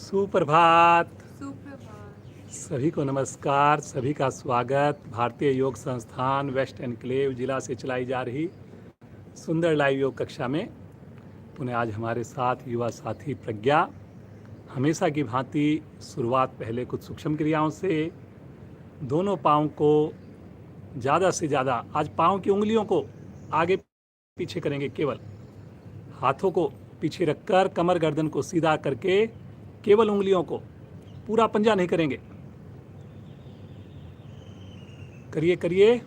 सुप्रभात। सुप्रभात। सभी को नमस्कार, सभी का स्वागत। भारतीय योग संस्थान वेस्ट एनक्लेव जिला से चलाई जा रही सुंदर लाइव योग कक्षा में पुनः आज हमारे साथ युवा साथी प्रज्ञा। हमेशा की भांति शुरुआत पहले कुछ सूक्ष्म क्रियाओं से। दोनों पाँव को ज़्यादा से ज़्यादा, आज पाँव की उंगलियों को आगे पीछे करेंगे। केवल हाथों को पीछे रखकर कमर गर्दन को सीधा करके केवल उंगलियों को, पूरा पंजा नहीं करेंगे। करिए करिए,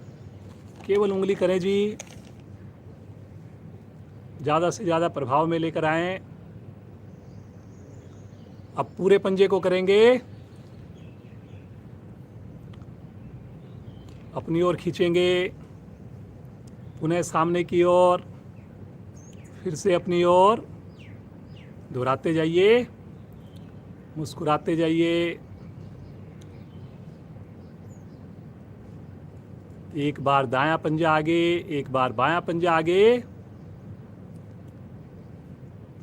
केवल उंगली करें जी। ज़्यादा से ज़्यादा प्रभाव में लेकर आएं। अब पूरे पंजे को करेंगे, अपनी ओर खींचेंगे, पुनः सामने की ओर, फिर से अपनी ओर, दोहराते जाइए, मुस्कुराते जाइए। एक बार दायां पंजा आगे, एक बार बायां पंजा आगे।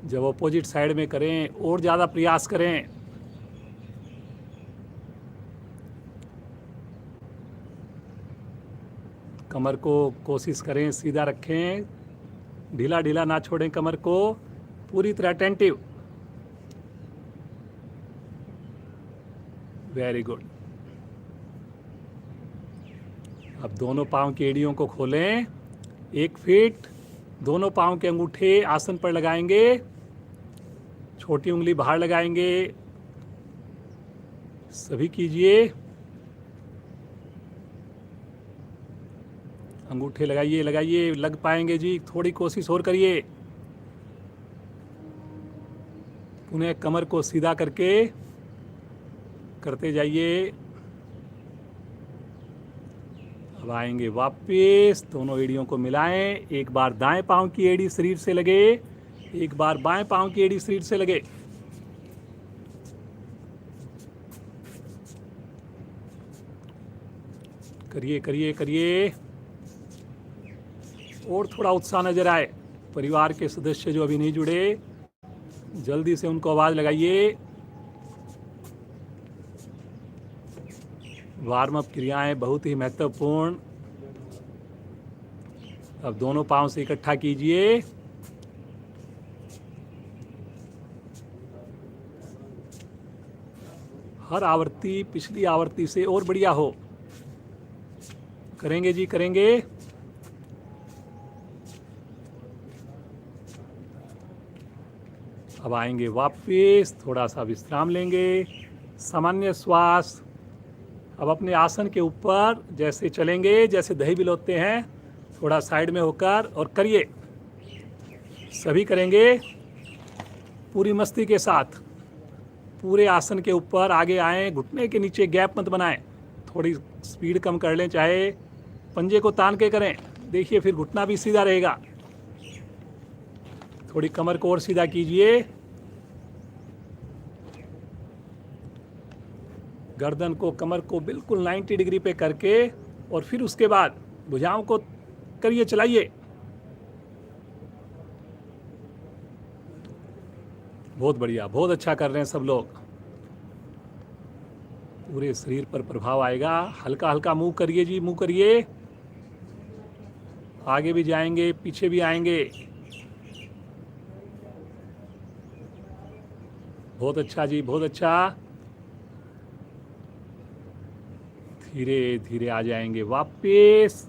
जब ऑपोजिट साइड में करें और ज़्यादा प्रयास करें। कमर को कोशिश करें सीधा रखें, ढीला ढीला ना छोड़ें कमर को, पूरी तरह अटेंटिव। Very good. अब दोनों पाँव की एड़ियों को खोलें, 1 फीट। दोनों पाँव के अंगूठे आसन पर लगाएंगे, छोटी उंगली बाहर लगाएंगे। सभी कीजिए, अंगूठे लगाइए लगाइए, लग पाएंगे जी, थोड़ी कोशिश और करिए। पुनः कमर को सीधा करके करते जाइए। अब आएंगे वापस, दोनों एड़ियों को मिलाएं। एक बार दाएं पांव की एड़ी शरीर से लगे, एक बार बाएं पांव की एड़ी शरीर से लगे। करिए करिए करिए, और थोड़ा उत्साह नजर आए। परिवार के सदस्य जो अभी नहीं जुड़े, जल्दी से उनको आवाज लगाइए। वार्म अप क्रियाएं बहुत ही महत्वपूर्ण। अब दोनों पांव से इकट्ठा कीजिए, हर आवृत्ति पिछली आवृत्ति से और बढ़िया हो। करेंगे जी, करेंगे। अब आएंगे वापस, थोड़ा सा विश्राम लेंगे, सामान्य श्वास। अब अपने आसन के ऊपर जैसे चलेंगे, जैसे दही बिलोते हैं, थोड़ा साइड में होकर, और करिए। सभी करेंगे पूरी मस्ती के साथ। पूरे आसन के ऊपर आगे आएं, घुटने के नीचे गैप मत बनाएं। थोड़ी स्पीड कम कर लें, चाहे पंजे को तान के करें। देखिए फिर घुटना भी सीधा रहेगा। थोड़ी कमर को और सीधा कीजिए, गर्दन को, कमर को बिल्कुल 90 डिग्री पे करके, और फिर उसके बाद भुजाओं को करिए, चलाइए। बहुत बढ़िया, बहुत अच्छा कर रहे हैं सब लोग। पूरे शरीर पर प्रभाव आएगा। हल्का हल्का मूव करिए जी, मूव करिए। आगे भी जाएंगे, पीछे भी आएंगे। बहुत अच्छा जी, बहुत अच्छा। धीरे धीरे आ जाएंगे वापस।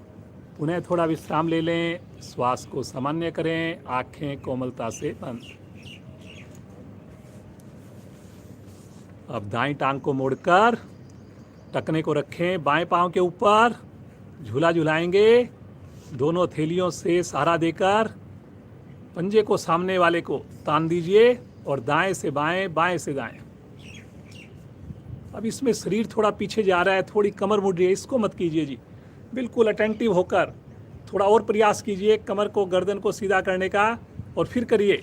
पुनः थोड़ा विश्राम ले लें, श्वास को सामान्य करें, आंखें कोमलता से बंद। अब दाईं टांग को मोड़कर टखने को रखें बाएं पांव के ऊपर, झूला झुलाएंगे। दोनों हथेलियों से सहारा देकर पंजे को सामने वाले को तान दीजिए, और दाएं से बाएं, बाएं से दाएं। अब इसमें शरीर थोड़ा पीछे जा रहा है, थोड़ी कमर मुड़ रही है, इसको मत कीजिए जी। बिल्कुल अटेंटिव होकर थोड़ा और प्रयास कीजिए कमर को, गर्दन को सीधा करने का, और फिर करिए।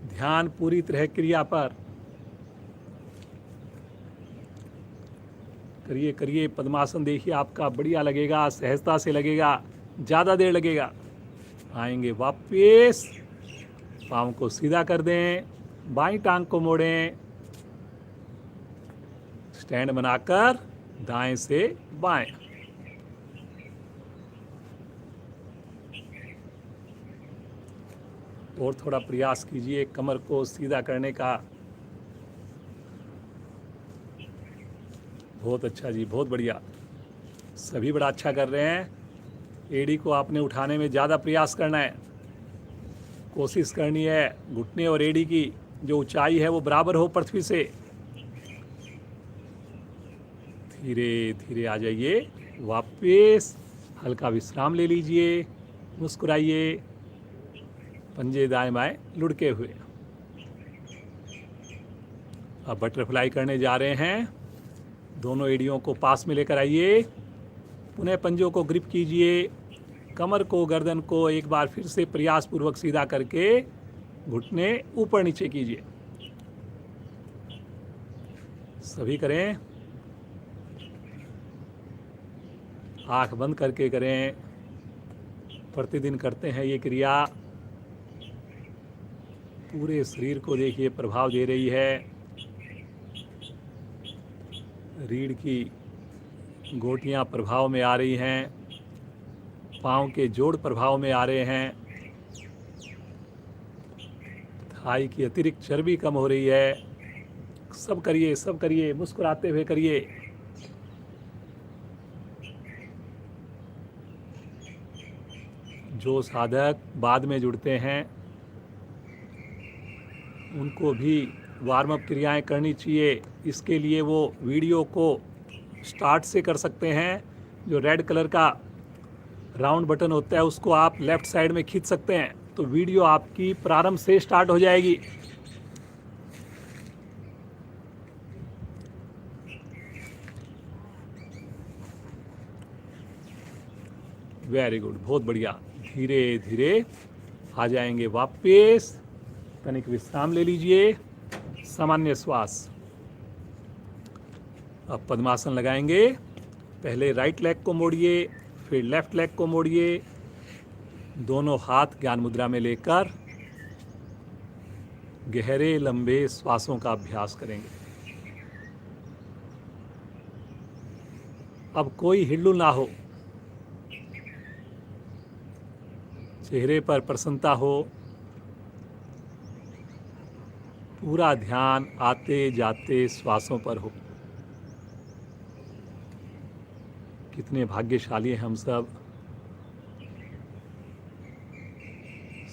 ध्यान पूरी तरह क्रिया पर। करिए करिए, पद्मासन देखिए, आपका बढ़िया लगेगा, सहजता से लगेगा, ज़्यादा देर लगेगा। आएंगे वापस, पाँव को सीधा कर दें, बाईं टांग को मोड़ें, स्टैंड बनाकर दाएं से बाएं। और थोड़ा प्रयास कीजिए कमर को सीधा करने का। बहुत अच्छा जी, बहुत बढ़िया, सभी बड़ा अच्छा कर रहे हैं। एड़ी को आपने उठाने में ज़्यादा प्रयास करना है, कोशिश करनी है घुटने और एड़ी की जो ऊंचाई है वो बराबर हो पृथ्वी से। धीरे धीरे आ जाइए वापस, हल्का विश्राम ले लीजिए, मुस्कुराइए, पंजे दाएं बाएं लुढ़के हुए। अब बटरफ्लाई करने जा रहे हैं। दोनों एड़ियों को पास में लेकर आइए, पुनः पंजों को ग्रिप कीजिए, कमर को गर्दन को एक बार फिर से प्रयासपूर्वक सीधा करके घुटने ऊपर नीचे कीजिए। सभी करें, आंख बंद करके करें। प्रतिदिन करते हैं ये क्रिया, पूरे शरीर को देखिए प्रभाव दे रही है। रीढ़ की गोटियां प्रभाव में आ रही हैं, पाँव के जोड़ प्रभाव में आ रहे हैं, थाई की अतिरिक्त चर्बी कम हो रही है। सब करिए, सब करिए, मुस्कुराते हुए करिए। जो साधक बाद में जुड़ते हैं उनको भी वार्म अप क्रियाएं करनी चाहिए। इसके लिए वो वीडियो को स्टार्ट से कर सकते हैं। जो रेड कलर का राउंड बटन होता है उसको आप लेफ्ट साइड में खींच सकते हैं, तो वीडियो आपकी प्रारंभ से स्टार्ट हो जाएगी। वेरी गुड, बहुत बढ़िया। धीरे धीरे आ जाएंगे वापस, तनिक विश्राम ले लीजिए, सामान्य श्वास। अब पद्मासन लगाएंगे। पहले राइट लेग को मोड़िए, फिर लेफ्ट लेग को मोड़िए, दोनों हाथ ज्ञान मुद्रा में लेकर गहरे लंबे श्वासों का अभ्यास करेंगे। अब कोई हिल्लुल ना हो, चेहरे पर प्रसन्नता हो, पूरा ध्यान आते जाते श्वासों पर हो। कितने भाग्यशाली हैं हम सब,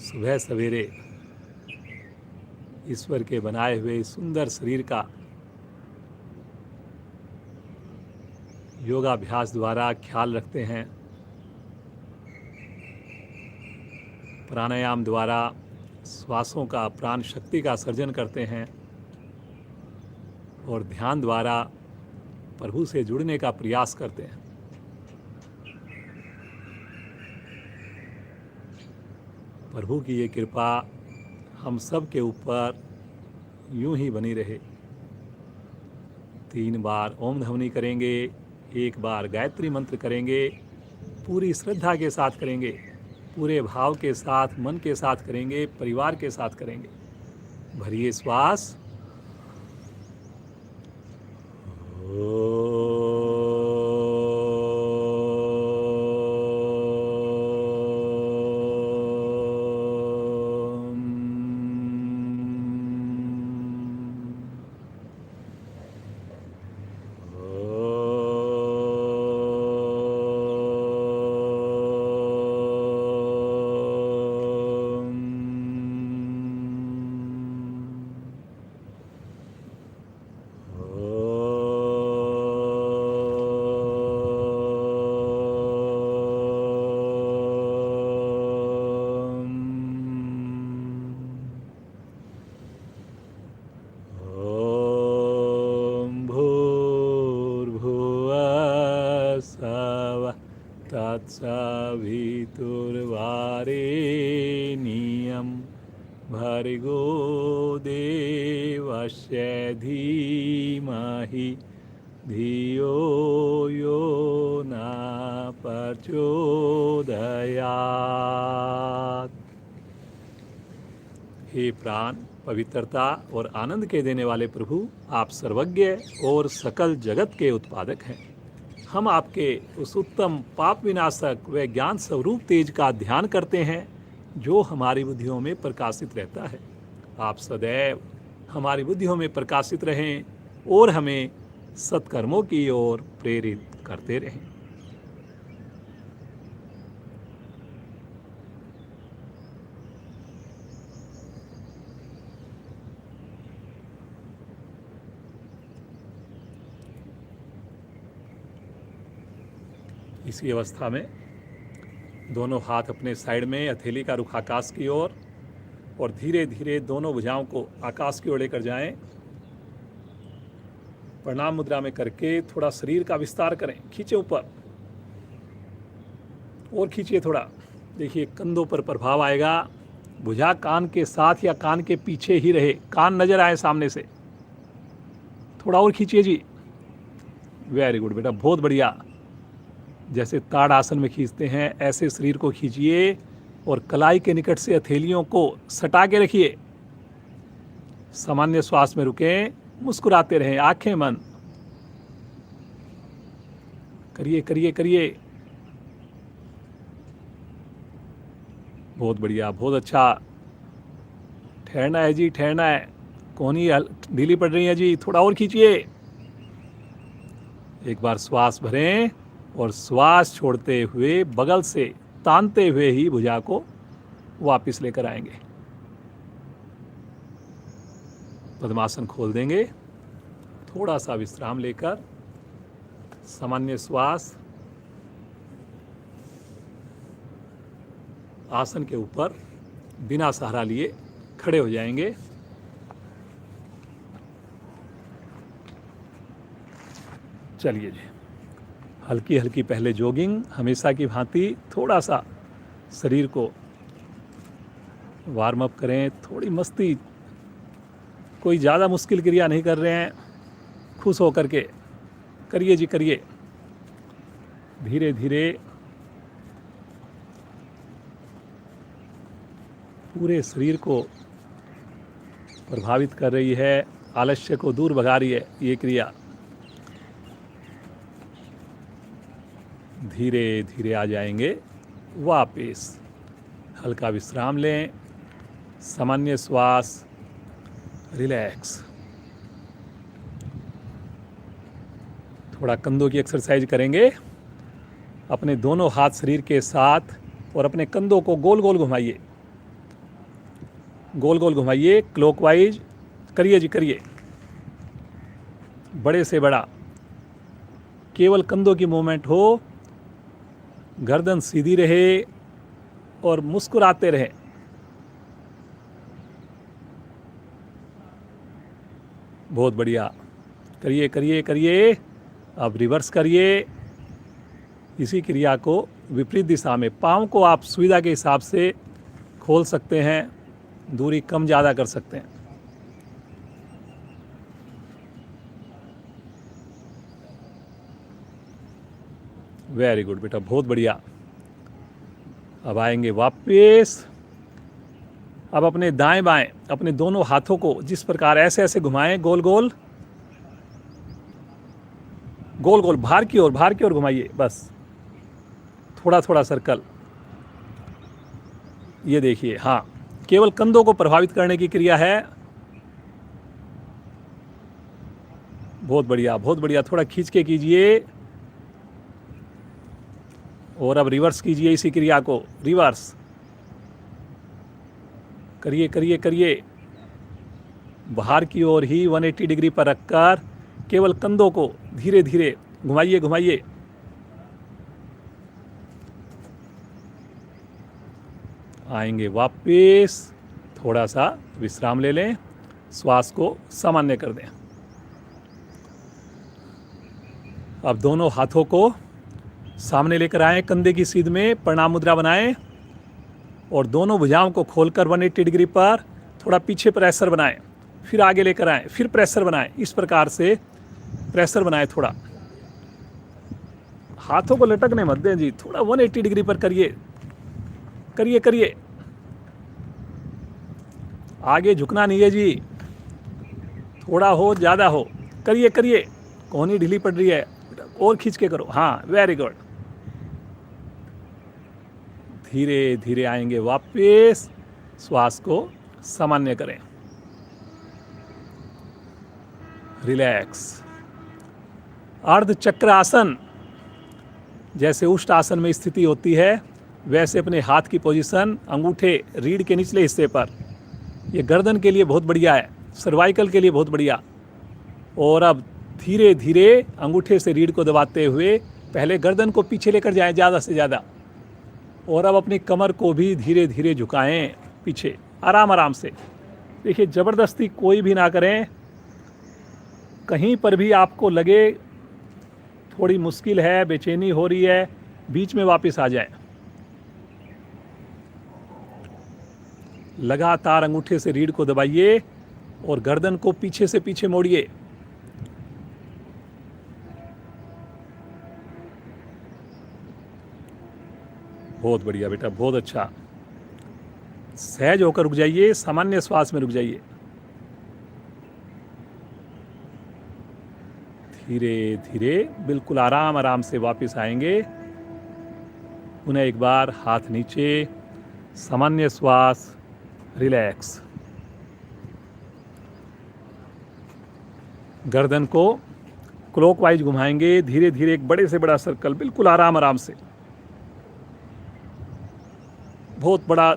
सुबह सवेरे ईश्वर के बनाए हुए सुंदर शरीर का योगाभ्यास द्वारा ख्याल रखते हैं। प्राणायाम द्वारा श्वासों का प्राण शक्ति का सर्जन करते हैं और ध्यान द्वारा प्रभु से जुड़ने का प्रयास करते हैं। प्रभु की ये कृपा हम सब के ऊपर यूं ही बनी रहे। 3 बार ओम ध्वनि करेंगे, 1 बार गायत्री मंत्र करेंगे, पूरी श्रद्धा के साथ करेंगे, पूरे भाव के साथ, मन के साथ करेंगे, परिवार के साथ करेंगे। भरिए श्वास। तत्सवितुर्वरेण्यं भर्गो देवस्य धीमहि धियो यो न प्रचोदयात्। हे प्राण, पवित्रता और आनंद के देने वाले प्रभु, आप सर्वज्ञ और सकल जगत के उत्पादक हैं। हम आपके उस उत्तम पाप विनाशक व ज्ञान स्वरूप तेज का ध्यान करते हैं जो हमारी बुद्धियों में प्रकाशित रहता है। आप सदैव हमारी बुद्धियों में प्रकाशित रहें और हमें सत्कर्मों की ओर प्रेरित करते रहें। इसी अवस्था में दोनों हाथ अपने साइड में, हथेली का रुख आकाश की ओर, और धीरे धीरे दोनों भुजाओं को आकाश की ओर लेकर जाएं। प्रणाम मुद्रा में करके थोड़ा शरीर का विस्तार करें, खींचे ऊपर और खींचिए थोड़ा। देखिए कंधों पर प्रभाव आएगा। भुजा कान के साथ या कान के पीछे ही रहे, कान नजर आए सामने से। थोड़ा और खींचिए जी। वेरी गुड बेटा, बहुत बढ़िया। जैसे ताड़ आसन में खींचते हैं ऐसे शरीर को खींचिए और कलाई के निकट से हथेलियों को सटा के रखिए। सामान्य श्वास में रुकें, मुस्कुराते रहें, आंखें बंद। करिए करिए करिए। बहुत बढ़िया, बहुत अच्छा। ठहरना है जी, ठहरना है। कोहनी ढीली पड़ रही है जी, थोड़ा और खींचिए। एक बार श्वास भरें और श्वास छोड़ते हुए बगल से तानते हुए ही भुजा को वापस लेकर आएंगे। पद्मासन खोल देंगे। थोड़ा सा विश्राम लेकर सामान्य श्वास आसन के ऊपर बिना सहारा लिए खड़े हो जाएंगे। चलिए जी, हल्की हल्की पहले जॉगिंग, हमेशा की भांति थोड़ा सा शरीर को वार्म अप करें। थोड़ी मस्ती, कोई ज़्यादा मुश्किल क्रिया नहीं कर रहे हैं, खुश होकर के करिए जी, करिए। धीरे धीरे पूरे शरीर को प्रभावित कर रही है, आलस्य को दूर भगा रही है ये क्रिया। धीरे धीरे आ जाएंगे वापस। हल्का विश्राम लें, सामान्य श्वास, रिलैक्स। थोड़ा कंधों की एक्सरसाइज करेंगे। अपने दोनों हाथ शरीर के साथ और अपने कंधों को गोल गोल घुमाइए, गोल गोल घुमाइए, क्लॉकवाइज। करिए जी, करिए। बड़े से बड़ा, केवल कंधों की मूवमेंट हो, गर्दन सीधी रहे और मुस्कुराते रहे। बहुत बढ़िया, करिए करिए करिए। अब रिवर्स करिए इसी क्रिया को विपरीत दिशा में। पाँव को आप सुविधा के हिसाब से खोल सकते हैं, दूरी कम ज़्यादा कर सकते हैं। वेरी गुड बेटा, बहुत बढ़िया। अब आएंगे वापस। अब अपने दाएं बाएं अपने दोनों हाथों को जिस प्रकार ऐसे ऐसे घुमाएं, गोल गोल गोल गोल, बाहर की ओर घुमाइए। बस थोड़ा थोड़ा सर्कल। ये देखिए, हाँ, केवल कंधों को प्रभावित करने की क्रिया है। बहुत बढ़िया, बहुत बढ़िया। थोड़ा खींच के कीजिए और अब रिवर्स कीजिए इसी क्रिया को। रिवर्स करिए करिए करिए। बाहर की ओर ही 180 डिग्री पर रखकर केवल कंधों को धीरे धीरे घुमाइए घुमाइए। आएंगे वापस। थोड़ा सा विश्राम ले लें, श्वास को सामान्य कर दें। अब दोनों हाथों को सामने लेकर आएं, कंधे की सीध में प्रणाम मुद्रा बनाएं और दोनों भुजाओं को खोलकर 180 डिग्री पर थोड़ा पीछे प्रेशर बनाएं, फिर आगे लेकर आएं, फिर प्रेशर बनाएं। इस प्रकार से प्रेशर बनाएं। थोड़ा हाथों को लटकने मत दें जी, थोड़ा 180 डिग्री पर करिए करिए करिए। आगे झुकना नहीं है जी, थोड़ा हो ज़्यादा हो, करिए करिए, कोहनी ढीली पड़ रही है, और खींच के करो, हाँ वेरी गुड। धीरे धीरे आएंगे वापस, श्वास को सामान्य करें, रिलैक्स। अर्ध चक्र आसन, जैसे उष्ट आसन में स्थिति होती है वैसे अपने हाथ की पोजीशन अंगूठे रीढ़ के निचले हिस्से पर, ये गर्दन के लिए बहुत बढ़िया है, सर्वाइकल के लिए बहुत बढ़िया। और अब धीरे धीरे अंगूठे से रीढ़ को दबाते हुए पहले गर्दन को पीछे लेकर जाएं ज़्यादा से ज़्यादा, और अब अपनी कमर को भी धीरे धीरे झुकाएं पीछे, आराम आराम से। देखिए ज़बरदस्ती कोई भी ना करें, कहीं पर भी आपको लगे थोड़ी मुश्किल है, बेचैनी हो रही है, बीच में वापस आ जाए। लगातार अंगूठे से रीढ़ को दबाइए और गर्दन को पीछे से पीछे मोड़िए। बहुत बढ़िया बेटा, बहुत अच्छा। सहज होकर रुक जाइए, सामान्य श्वास में रुक जाइए। धीरे धीरे बिल्कुल आराम आराम से वापस आएंगे। पुनः एक बार हाथ नीचे, सामान्य श्वास, रिलैक्स। गर्दन को क्लॉकवाइज घुमाएंगे, धीरे धीरे एक बड़े से बड़ा सर्कल, बिल्कुल आराम आराम से। बहुत बड़ा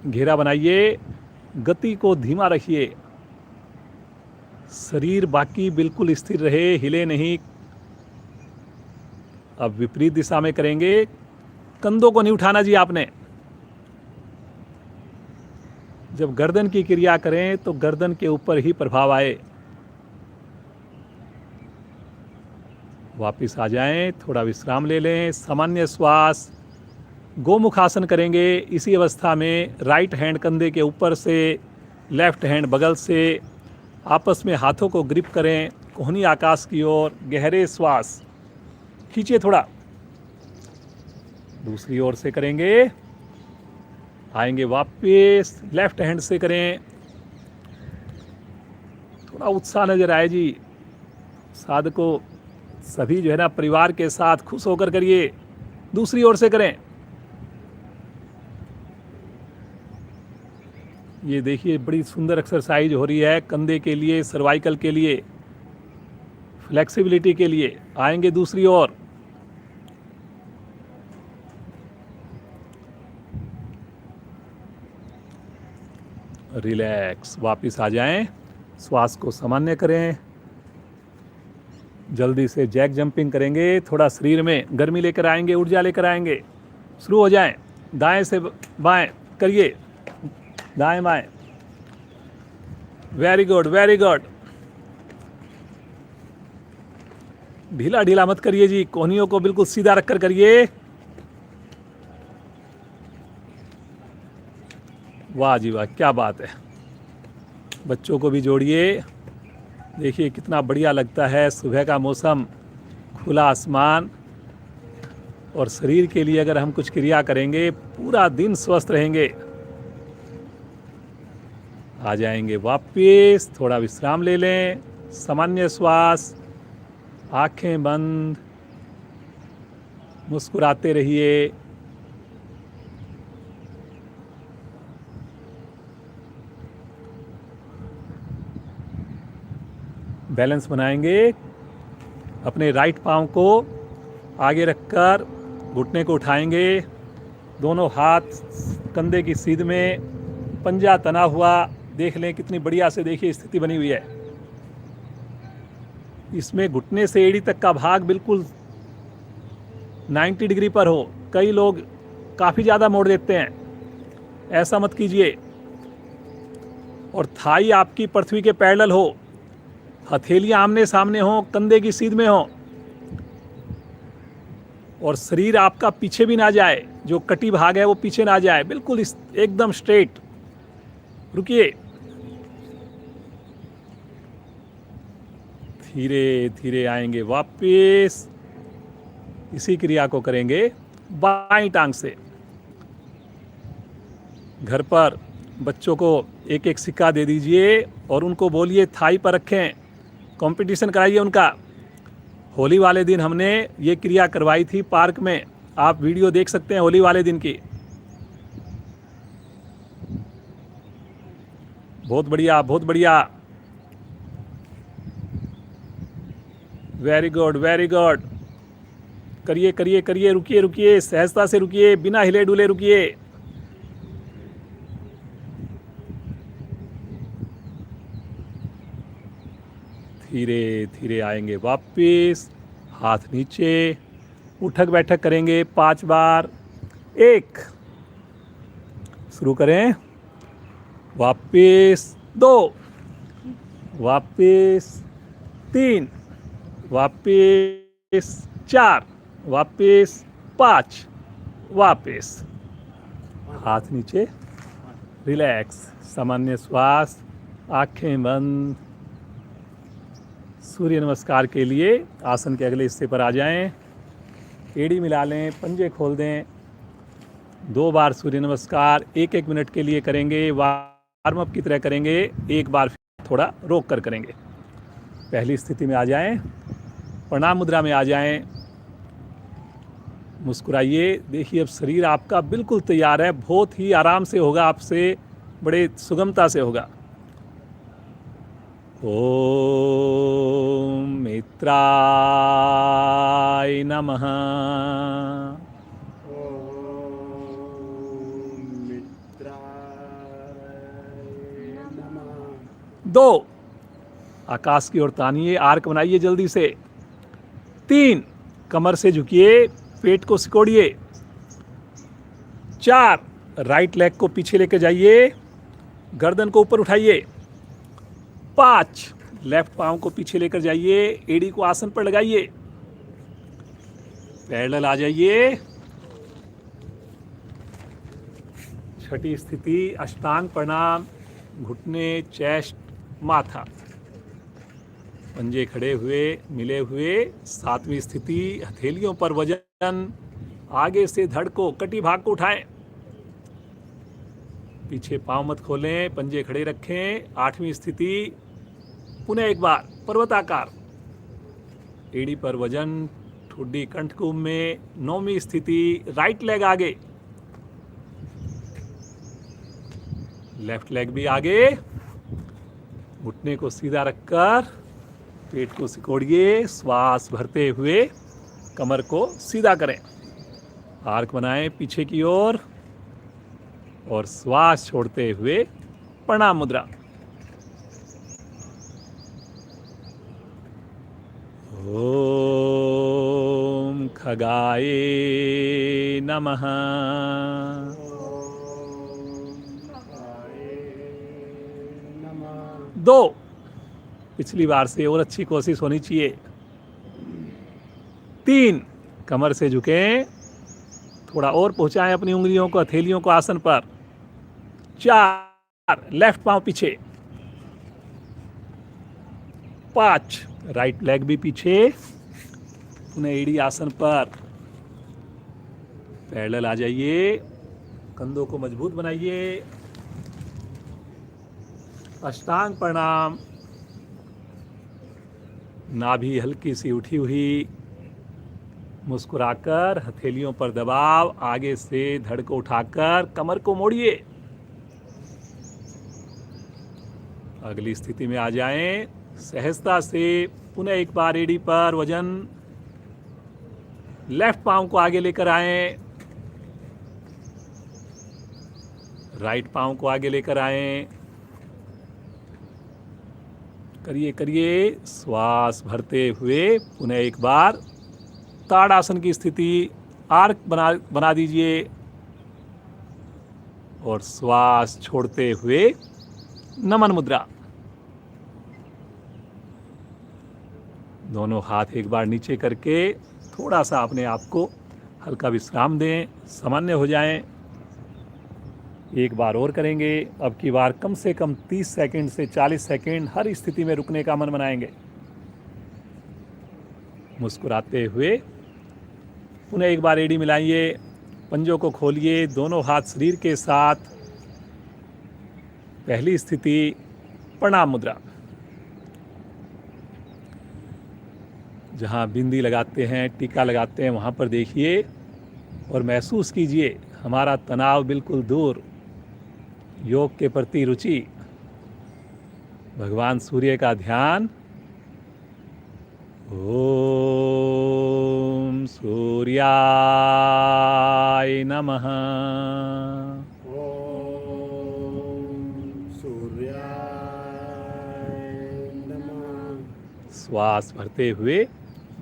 घेरा बनाइए, गति को धीमा रखिए, शरीर बाकी बिल्कुल स्थिर रहे, हिले नहीं। अब विपरीत दिशा में करेंगे, कंधों को नहीं उठाना जी आपने। जब गर्दन की क्रिया करें तो गर्दन के ऊपर ही प्रभाव आए। वापिस आ जाएं, थोड़ा विश्राम ले लें, सामान्य श्वास। गोमुखासन करेंगे। इसी अवस्था में राइट हैंड कंधे के ऊपर से, लेफ्ट हैंड बगल से, आपस में हाथों को ग्रिप करें, कोहनी आकाश की ओर, गहरे श्वास खींचिए थोड़ा। दूसरी ओर से करेंगे, आएंगे वापस, लेफ्ट हैंड से करें। थोड़ा उत्साह नजर आए जी साधकों, सभी जो है ना परिवार के साथ खुश होकर करिए। दूसरी ओर से करें। ये देखिए बड़ी सुंदर एक्सरसाइज हो रही है कंधे के लिए, सर्वाइकल के लिए, फ्लेक्सिबिलिटी के लिए। आएंगे दूसरी ओर, रिलैक्स, वापस आ जाएं, श्वास को सामान्य करें। जल्दी से जैक जंपिंग करेंगे, थोड़ा शरीर में गर्मी लेकर आएंगे, ऊर्जा लेकर आएंगे। शुरू हो जाएं, दाएं से बाएं करिए, दाएं बाएं, वेरी गुड वेरी गुड। ढीला ढीला मत करिए जी, कोहनियों को बिल्कुल सीधा रखकर करिए। वाह जी वाह, क्या बात है। बच्चों को भी जोड़िए। देखिए कितना बढ़िया लगता है, सुबह का मौसम, खुला आसमान, और शरीर के लिए अगर हम कुछ क्रिया करेंगे पूरा दिन स्वस्थ रहेंगे। आ जाएंगे वापस, थोड़ा विश्राम ले लें, सामान्य श्वास, आंखें बंद, मुस्कुराते रहिए। बैलेंस बनाएंगे। अपने राइट पांव को आगे रखकर घुटने को उठाएंगे, दोनों हाथ कंधे की सीध में, पंजा तना हुआ। देख लें कितनी बढ़िया से, देखिए स्थिति बनी हुई है। इसमें घुटने से एड़ी तक का भाग बिल्कुल 90 डिग्री पर हो। कई लोग काफ़ी ज़्यादा मोड़ देते हैं, ऐसा मत कीजिए। और थाई आपकी पृथ्वी के पैरेलल हो, हथेलियां आमने सामने हो, कंधे की सीध में हो, और शरीर आपका पीछे भी ना जाए, जो कटी भाग है वो पीछे ना जाए, बिल्कुल एकदम स्ट्रेट। रुकिए, धीरे धीरे आएंगे वापस। इसी क्रिया को करेंगे बाईं टांग से। घर पर बच्चों को एक एक सिक्का दे दीजिए और उनको बोलिए थाई पर रखें, कंपटीशन कराइए उनका। होली वाले दिन हमने ये क्रिया करवाई थी पार्क में, आप वीडियो देख सकते हैं होली वाले दिन की। बहुत बढ़िया, बहुत बढ़िया, वेरी गुड, वेरी गुड। करिए करिए करिए, रुकिए रुकिए, सहजता से रुकिए, बिना हिले डुले रुकिए। धीरे धीरे आएंगे वापिस, हाथ नीचे, उठक बैठक करेंगे 5 बार। 1, शुरू करें, वापिस 2, वापिस 3, वापिस 4, वापिस 5, वापिस हाथ नीचे, रिलैक्स, सामान्य श्वास, आंखें बंद। सूर्य नमस्कार के लिए आसन के अगले हिस्से पर आ जाएं, एड़ी मिला लें, पंजे खोल दें। 2 बार सूर्य नमस्कार 1-1 मिनट के लिए करेंगे, वार्म अप की तरह करेंगे। 1 बार थोड़ा रोक कर करेंगे। पहली स्थिति में आ जाएं, प्रणाम मुद्रा में आ जाएं, मुस्कुराइए। देखिए अब शरीर आपका बिल्कुल तैयार है, बहुत ही आराम से होगा, आपसे बड़े सुगमता से होगा। ओम मित्राय नमः। ओम मित्राय नमः। 2, आकाश की ओर तानिए, आर्क बनाइए जल्दी से। 3, कमर से झुकिए, पेट को सिकोड़िए। 4, राइट लेग को पीछे लेकर जाइए, गर्दन को ऊपर उठाइए। 5, लेफ्ट पांव को पीछे लेकर जाइए, एड़ी को आसन पर लगाइए, पैरेलल आ जाइए। छठी स्थिति अष्टांग प्रणाम, घुटने, चेस्ट, माथा, पंजे खड़े हुए मिले हुए। 7वीं स्थिति हथेलियों पर वजन, आगे से धड़ को, कटी भाग को उठाएं, पीछे पांव मत खोलें, पंजे खड़े रखें। 8वीं स्थिति पुनः एक बार पर्वताकार, एड़ी पर वजन, ठुड्डी कंठकुंभ में। 9वीं स्थिति राइट लेग आगे, लेफ्ट लेग भी आगे, घुटने को सीधा रखकर पेट को सिकोड़िए, श्वास भरते हुए कमर को सीधा करें, आर्क बनाएं पीछे की ओर और श्वास छोड़ते हुए प्रणाम मुद्रा। ओम खगाय नमः। ओम खगाय नमः। 2, पिछली बार से और अच्छी कोशिश होनी चाहिए। 3, कमर से झुकें, थोड़ा और पहुंचाएं अपनी उंगलियों को, हथेलियों को आसन पर। 4, लेफ्ट पांव पीछे। 5, राइट लेग भी पीछे, पुनः एड़ी आसन पर, पैरेलल आ जाइए, कंधों को मजबूत बनाइए। अष्टांग प्रणाम, नाभि हल्की सी उठी हुई, मुस्कुराकर हथेलियों पर दबाव, आगे से धड़ को उठाकर कमर को मोड़िए। अगली स्थिति में आ जाएं, सहजता से पुनः एक बार एड़ी पर वजन, लेफ्ट पांव को आगे लेकर आएं, राइट पांव को आगे लेकर आएं, करिए करिए, श्वास भरते हुए पुनः एक बार ताड़ासन की स्थिति, आर्क बना दीजिए और श्वास छोड़ते हुए नमन मुद्रा। दोनों हाथ एक बार नीचे करके थोड़ा सा अपने आप को हल्का विश्राम दें, सामान्य हो जाएं। एक बार और करेंगे, अब की बार कम से कम 30 सेकंड से 40 सेकंड हर स्थिति में रुकने का मन बनाएंगे। मुस्कुराते हुए पुनः एक बार एड़ी मिलाइए, पंजों को खोलिए, दोनों हाथ शरीर के साथ, पहली स्थिति प्रणाम मुद्रा, जहाँ बिंदी लगाते हैं, टीका लगाते हैं, वहाँ पर देखिए और महसूस कीजिए हमारा तनाव बिल्कुल दूर, योग के प्रति रुचि, भगवान सूर्य का ध्यान। ओम सूर्याय नमः। ओम सूर्याय नमः। श्वास भरते हुए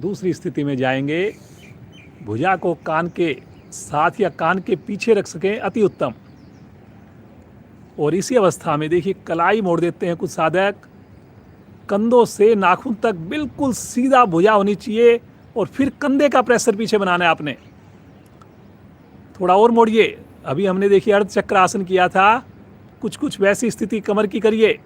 दूसरी स्थिति में जाएंगे। भुजा को कान के साथ या कान के पीछे रख सकें, अति उत्तम। और इसी अवस्था में देखिए कलाई मोड़ देते हैं कुछ साधक, कंधों से नाखून तक बिल्कुल सीधा भुजा होनी चाहिए और फिर कंधे का प्रेशर पीछे बनाना है आपने। थोड़ा और मोड़िए। अभी हमने देखिए अर्ध चक्र आसन किया था, कुछ वैसी स्थिति कमर की करिए।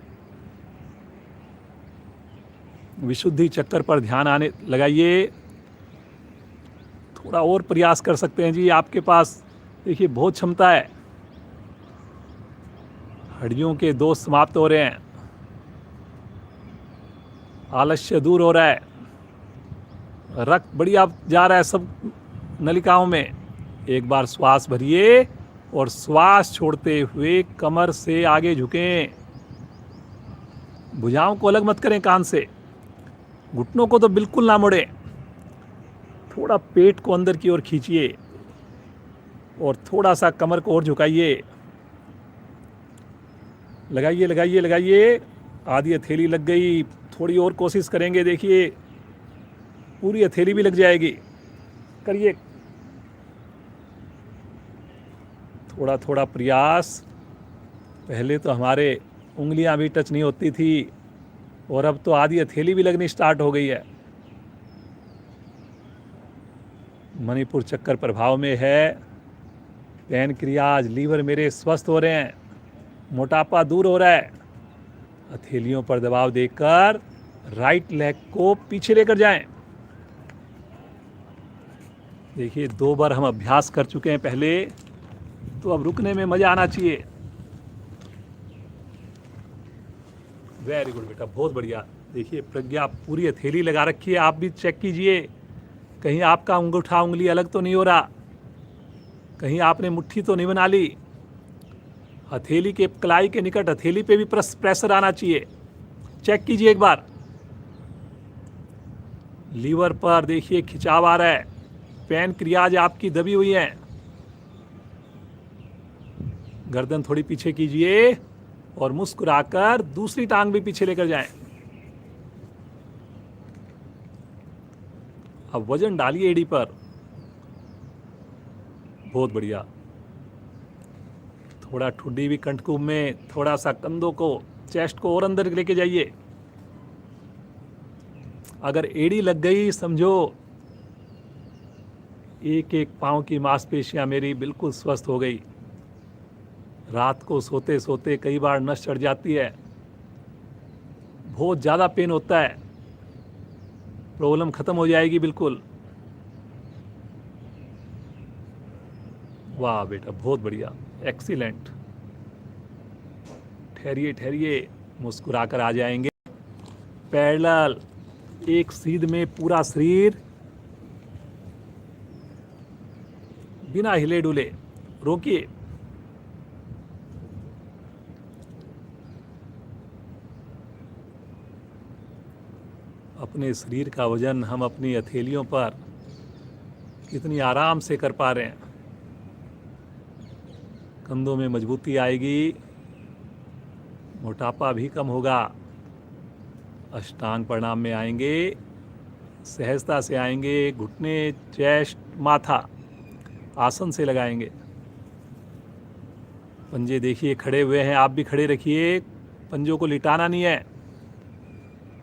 विशुद्धि चक्कर पर ध्यान आने लगाइए। थोड़ा और प्रयास कर सकते हैं जी, आपके पास देखिए बहुत क्षमता है। हड्डियों के दोष समाप्त हो रहे हैं, आलस्य दूर हो रहा है, रक्त बढ़िया जा रहा है सब नलिकाओं में। एक बार श्वास भरिए और श्वास छोड़ते हुए कमर से आगे झुकें। भुजाओं को अलग मत करें कान से, घुटनों को तो बिल्कुल ना मोड़ें। थोड़ा पेट को अंदर की ओर खींचिए और थोड़ा सा कमर को और झुकाइए। लगाइए लगाइए लगाइए। आधी हथेली लग गई, थोड़ी और कोशिश करेंगे। देखिए पूरी हथेली भी लग जाएगी। करिए थोड़ा थोड़ा प्रयास। पहले तो हमारे उंगलियां भी टच नहीं होती थी और अब तो आधी हथेली भी लगनी स्टार्ट हो गई है। मणिपुर चक्कर प्रभाव में है। पैनक्रियाज, लीवर मेरे स्वस्थ हो रहे हैं, मोटापा दूर हो रहा है। हथेलियों पर दबाव देकर राइट लेग को पीछे लेकर जाएं। देखिए 2 बार हम अभ्यास कर चुके हैं पहले, तो अब रुकने में मजा आना चाहिए। वेरी गुड बेटा, बहुत बढ़िया। देखिए प्रज्ञा पूरी हथेली लगा रखी है, आप भी चेक कीजिए कहीं आपका अंगूठा उंगली अलग तो नहीं हो रहा, कहीं आपने मुट्ठी तो नहीं बना ली। हथेली के कलाई के निकट हथेली पे भी प्रेशर आना चाहिए। चेक कीजिए एक बार। लीवर पर देखिए खिंचाव आ रहा है, पैनक्रियाज आपकी दबी हुई है। गर्दन थोड़ी पीछे कीजिए और मुस्कुराकर दूसरी टांग भी पीछे लेकर जाएं। अब वजन डालिए एड़ी पर। बहुत बढ़िया। थोड़ा ठुड्डी भी कंठकुंभ में, थोड़ा सा कंधों को, चेस्ट को और अंदर लेके जाइए। अगर एड़ी लग गई समझो एक एक पांव की मांसपेशियां मेरी बिल्कुल स्वस्थ हो गई। रात को सोते सोते कई बार नस चढ़ जाती है, बहुत ज़्यादा पेन होता है, प्रॉब्लम खत्म हो जाएगी बिल्कुल। वाह बेटा, बहुत बढ़िया, एक्सीलेंट। ठहरिए ठहरिए, मुस्कुराकर आ जाएंगे। पैरेलल, एक सीध में पूरा शरीर बिना हिले डुले। रोकिए। अपने शरीर का वजन हम अपनी हथेलियों पर कितनी आराम से कर पा रहे हैं। कंधों में मजबूती आएगी, मोटापा भी कम होगा। अष्टांग प्रणाम में आएंगे, सहजता से आएंगे। घुटने, चेस्ट, माथा आसन से लगाएंगे। पंजे देखिए खड़े हुए हैं, आप भी खड़े रखिए। पंजों को लिटाना नहीं है।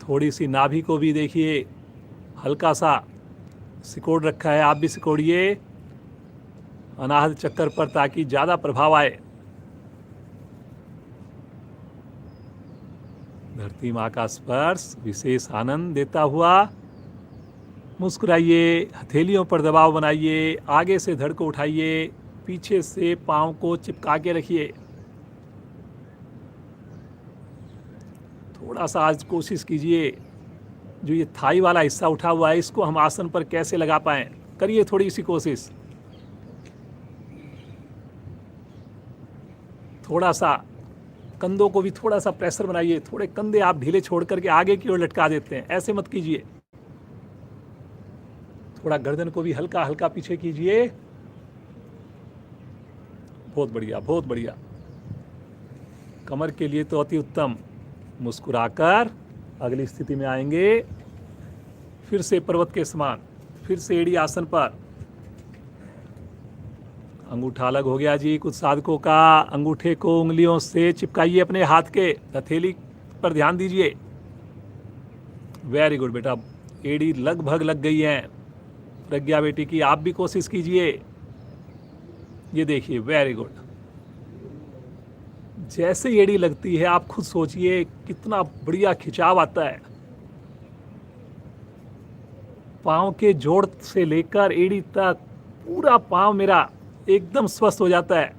थोड़ी सी नाभि को भी देखिए हल्का सा सिकोड़ रखा है, आप भी सिकोड़िए अनाहत चक्कर पर, ताकि ज़्यादा प्रभाव आए। धरती माँ का स्पर्श विशेष आनंद देता हुआ मुस्कुराइए। हथेलियों पर दबाव बनाइए, आगे से धड़ को उठाइए, पीछे से पाँव को चिपका के रखिए। थोड़ा सा आज कोशिश कीजिए, जो ये थाई वाला हिस्सा उठा हुआ है इसको हम आसन पर कैसे लगा पाएं, करिए थोड़ी सी कोशिश। थोड़ा सा कंधों को भी थोड़ा सा प्रेशर बनाइए, थोड़े कंधे आप ढीले छोड़ करके आगे की ओर लटका देते हैं, ऐसे मत कीजिए। थोड़ा गर्दन को भी हल्का हल्का पीछे कीजिए। बहुत बढ़िया, बहुत बढ़िया। कमर के लिए तो अति उत्तम। मुस्कुराकर अगली स्थिति में आएंगे, फिर से पर्वत के समान, फिर से एड़ी आसन पर। अंगूठा अलग हो गया जी कुछ साधकों का। अंगूठे को उंगलियों से चिपकाइए अपने हाथ के, हथेली पर ध्यान दीजिए। वेरी गुड बेटा, एड़ी लगभग लग गई है। प्रज्ञा बेटी की आप भी कोशिश कीजिए। ये देखिए, वेरी गुड। जैसे एड़ी लगती है आप खुद सोचिए कितना बढ़िया खिंचाव आता है। पांव के जोड़ से लेकर एड़ी तक पूरा पांव मेरा एकदम स्वस्थ हो जाता है।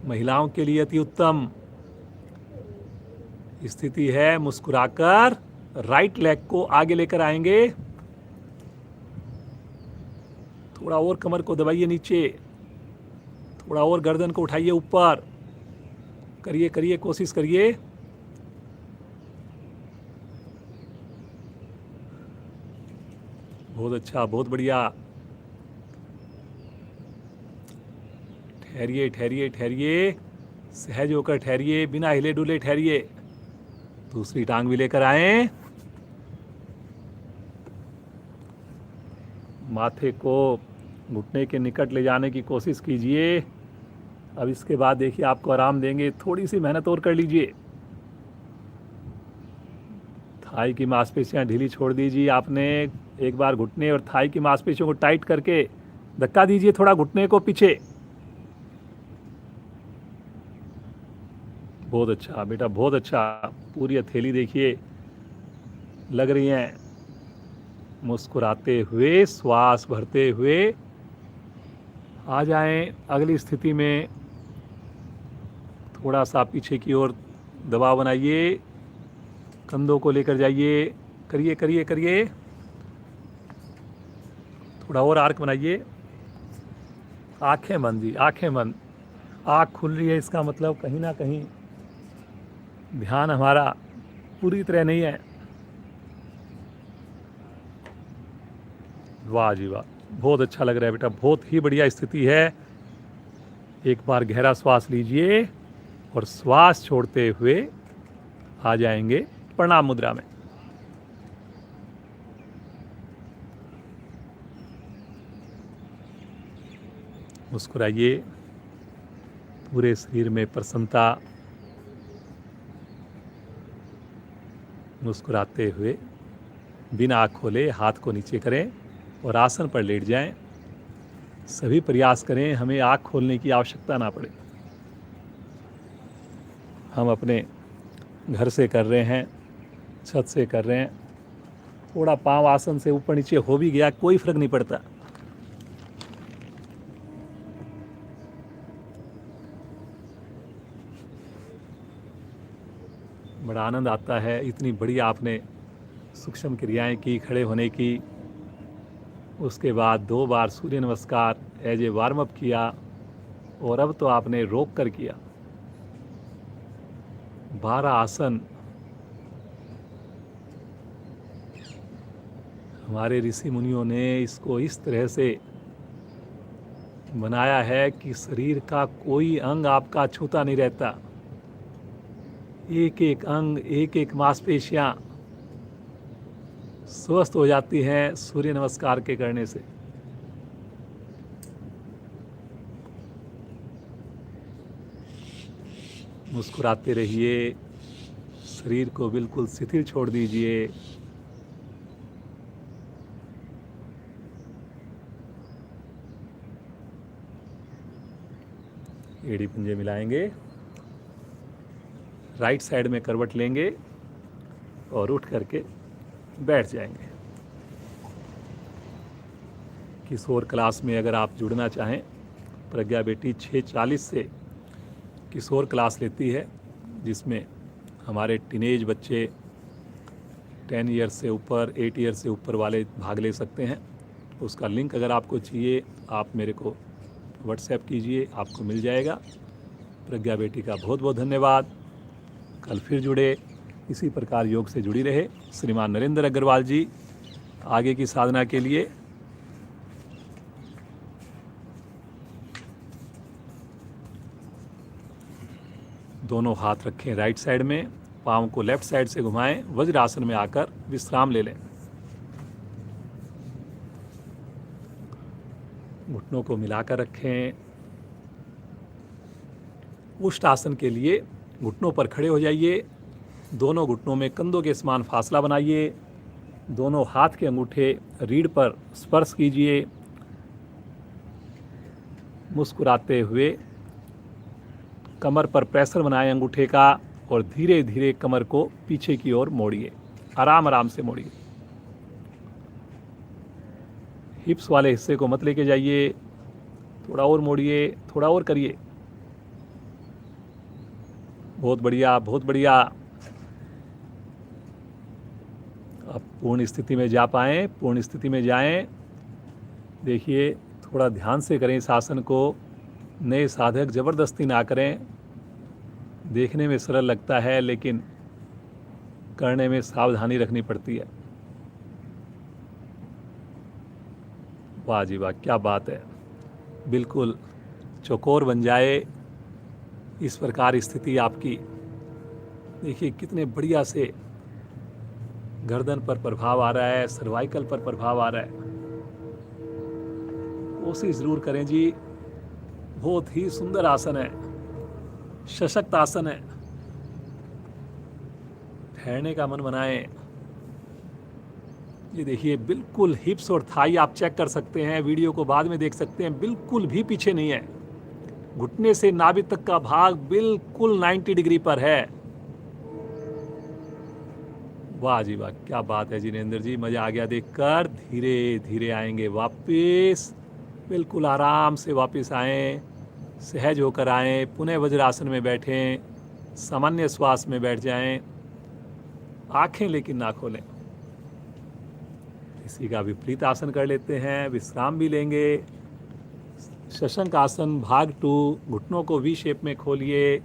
महिलाओं के लिए अति उत्तम स्थिति है। मुस्कुराकर राइट लेग को आगे लेकर आएंगे। थोड़ा और कमर को दबाइए नीचे, थोड़ा और गर्दन को उठाइए ऊपर। करिए करिए, कोशिश करिए। बहुत अच्छा, बहुत बढ़िया। ठहरिए ठहरिए ठहरिए, सहज होकर ठहरिए, बिना हिले डुले ठहरिए। दूसरी टांग भी लेकर आए। माथे को घुटने के निकट ले जाने की कोशिश कीजिए। अब इसके बाद देखिए आपको आराम देंगे, थोड़ी सी मेहनत और कर लीजिए। थाई की मांसपेशियां ढीली छोड़ दीजिए। आपने एक बार घुटने और थाई की मांसपेशियों को टाइट करके धक्का दीजिए थोड़ा घुटने को पीछे। बहुत अच्छा बेटा, बहुत अच्छा। पूरी हथेली देखिए लग रही हैं। मुस्कुराते हुए, श्वास भरते हुए आ जाएं अगली स्थिति में। थोड़ा सा पीछे की ओर दबाव बनाइए, कंधों को लेकर जाइए। करिए करिए करिए। थोड़ा और आर्क बनाइए। आंखें बंद जी, आंखें बंद। आँख खुल रही है, इसका मतलब कहीं ना कहीं ध्यान हमारा पूरी तरह नहीं है। वाह जी वाह, बहुत अच्छा लग रहा है बेटा, बहुत ही बढ़िया स्थिति है। एक बार गहरा श्वास लीजिए और श्वास छोड़ते हुए आ जाएंगे प्रणाम मुद्रा में। मुस्कुराइए, पूरे शरीर में प्रसन्नता। मुस्कुराते हुए बिना आँख खोले हाथ को नीचे करें और आसन पर लेट जाएं। सभी प्रयास करें, हमें आँख खोलने की आवश्यकता ना पड़े। हम अपने घर से कर रहे हैं, छत से कर रहे हैं। थोड़ा पांव आसन से ऊपर नीचे हो भी गया, कोई फर्क नहीं पड़ता। बड़ा आनंद आता है। इतनी बढ़िया आपने सूक्ष्म क्रियाएं की खड़े होने की। उसके बाद 2 बार सूर्य नमस्कार एज ए वार्म अप किया, और अब तो आपने रोक कर किया। 12 आसन हमारे ऋषि मुनियों ने इसको इस तरह से बनाया है कि शरीर का कोई अंग आपका छूता नहीं रहता। एक एक अंग, एक एक मांसपेशियां स्वस्थ हो जाती हैं सूर्य नमस्कार के करने से। मुस्कुराते रहिए, शरीर को बिल्कुल शिथिल छोड़ दीजिए। एड़ी पंजे मिलाएंगे, राइट साइड में करवट लेंगे और उठ करके बैठ जाएंगे। किशोर क्लास में अगर आप जुड़ना चाहें, प्रज्ञा बेटी 6:40 से किशोर क्लास लेती है। जिसमें हमारे टीनेज बच्चे 10 ईयर्स से ऊपर 8 ईयर्स से ऊपर वाले भाग ले सकते हैं। उसका लिंक अगर आपको चाहिए आप मेरे को व्हाट्सएप कीजिए, आपको मिल जाएगा। प्रज्ञा बेटी का बहुत बहुत धन्यवाद। कल फिर जुड़े, इसी प्रकार योग से जुड़ी रहे। श्रीमान नरेंद्र अग्रवाल जी आगे की साधना के लिए दोनों हाथ रखें राइट साइड में, पाँव को लेफ्ट साइड से घुमाएं, वज्रासन में आकर विश्राम ले लें। घुटनों को मिलाकर रखें। उष्ट आसन के लिए घुटनों पर खड़े हो जाइए। दोनों घुटनों में कंधों के समान फासला बनाइए। दोनों हाथ के अंगूठे रीढ़ पर स्पर्श कीजिए। मुस्कुराते हुए कमर पर प्रेशर बनाएं अंगूठे का और धीरे धीरे कमर को पीछे की ओर मोड़िए। आराम आराम से मोड़िए। हिप्स वाले हिस्से को मत लेके जाइए। थोड़ा और मोड़िए, थोड़ा और करिए। बहुत बढ़िया, बहुत बढ़िया। अब पूर्ण स्थिति में जा पाएँ, पूर्ण स्थिति में जाएं। देखिए, थोड़ा ध्यान से करें इस आसन को। नए साधक ज़बरदस्ती ना करें। देखने में सरल लगता है लेकिन करने में सावधानी रखनी पड़ती है। वाह जी वाह, क्या बात है। बिल्कुल चौकोर बन जाए इस प्रकार स्थिति आपकी। देखिए कितने बढ़िया से गर्दन पर प्रभाव आ रहा है, सर्वाइकल पर प्रभाव आ रहा है। कोशिश जरूर करें जी। बहुत ही सुंदर आसन है, सशक्त आसन है। ठहरने का मन बनाएं। ये देखिए बिल्कुल हिप्स और थाई आप चेक कर सकते हैं, वीडियो को बाद में देख सकते हैं, बिल्कुल भी पीछे नहीं है। घुटने से नाभि तक का भाग बिल्कुल 90 डिग्री पर है। वाह जी वाह, क्या बात है जिनेंद्र जी, मजा आ गया देखकर। धीरे धीरे आएंगे वापस, बिल्कुल आराम से वापस आएं, सहज होकर आएं, पुनः वज्रासन में बैठें, सामान्य श्वास में बैठ जाएं, आंखें लेकिन ना खोलें। इसी का विपरीत आसन कर लेते हैं, विश्राम भी लेंगे। शशंक आसन भाग 2। घुटनों को वी शेप में खोलिए,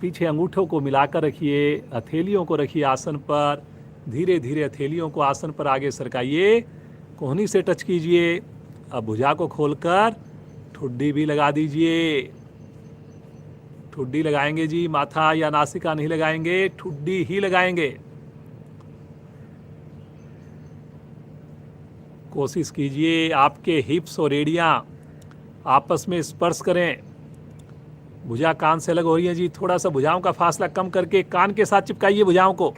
पीछे अंगूठों को मिलाकर रखिए, हथेलियों को रखिए आसन पर। धीरे धीरे हथेलियों को आसन पर आगे सरकाइए, कोहनी से टच कीजिए। अब भुजा को खोलकर ठुड्डी भी लगा दीजिए। ठुड्डी लगाएंगे जी, माथा या नासिका नहीं लगाएंगे, ठुड्डी ही लगाएंगे। कोशिश कीजिए आपके हिप्स और एड़ियां आपस में स्पर्श करें। भुजा कान से अलग हो रही है जी, थोड़ा सा भुजाओं का फासला कम करके कान के साथ चिपकाइए भुजाओं को।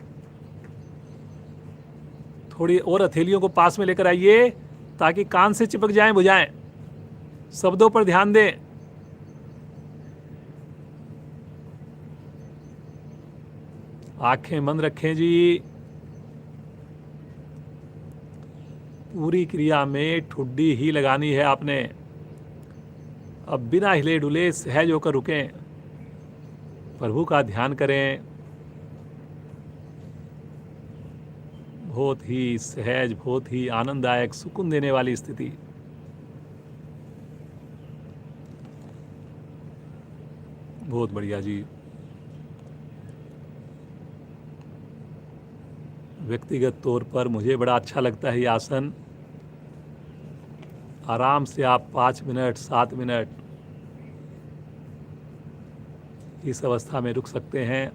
थोड़ी और हथेलियों को पास में लेकर आइए ताकि कान से चिपक जाएं भुजाएं। शब्दों पर ध्यान दें। आंखें बंद रखें जी। पूरी क्रिया में ठुड्डी ही लगानी है आपने। अब बिना हिले डुले सहज होकर रुकें, प्रभु का ध्यान करें। बहुत ही सहज, बहुत ही आनंददायक, सुकून देने वाली स्थिति। बहुत बढ़िया जी। व्यक्तिगत तौर पर मुझे बड़ा अच्छा लगता है ये आसन। आराम से आप 5 मिनट 7 मिनट इस अवस्था में रुक सकते हैं।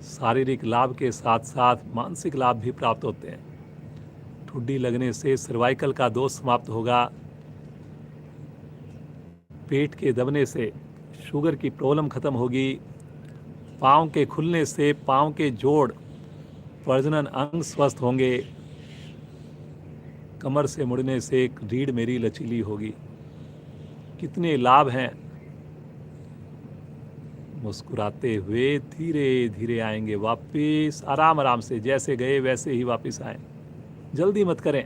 शारीरिक लाभ के साथ साथ मानसिक लाभ भी प्राप्त होते हैं। ठुड्डी लगने से सर्वाइकल का दोष समाप्त होगा। पेट के दबने से शुगर की प्रॉब्लम खत्म होगी। पाँव के खुलने से पाँव के जोड़ प्रजनन अंग स्वस्थ होंगे। कमर से मुड़ने से रीढ़ मेरी लचीली होगी। कितने लाभ हैं। मुस्कुराते हुए धीरे धीरे आएंगे वापस, आराम आराम से, जैसे गए वैसे ही वापस आएं। जल्दी मत करें।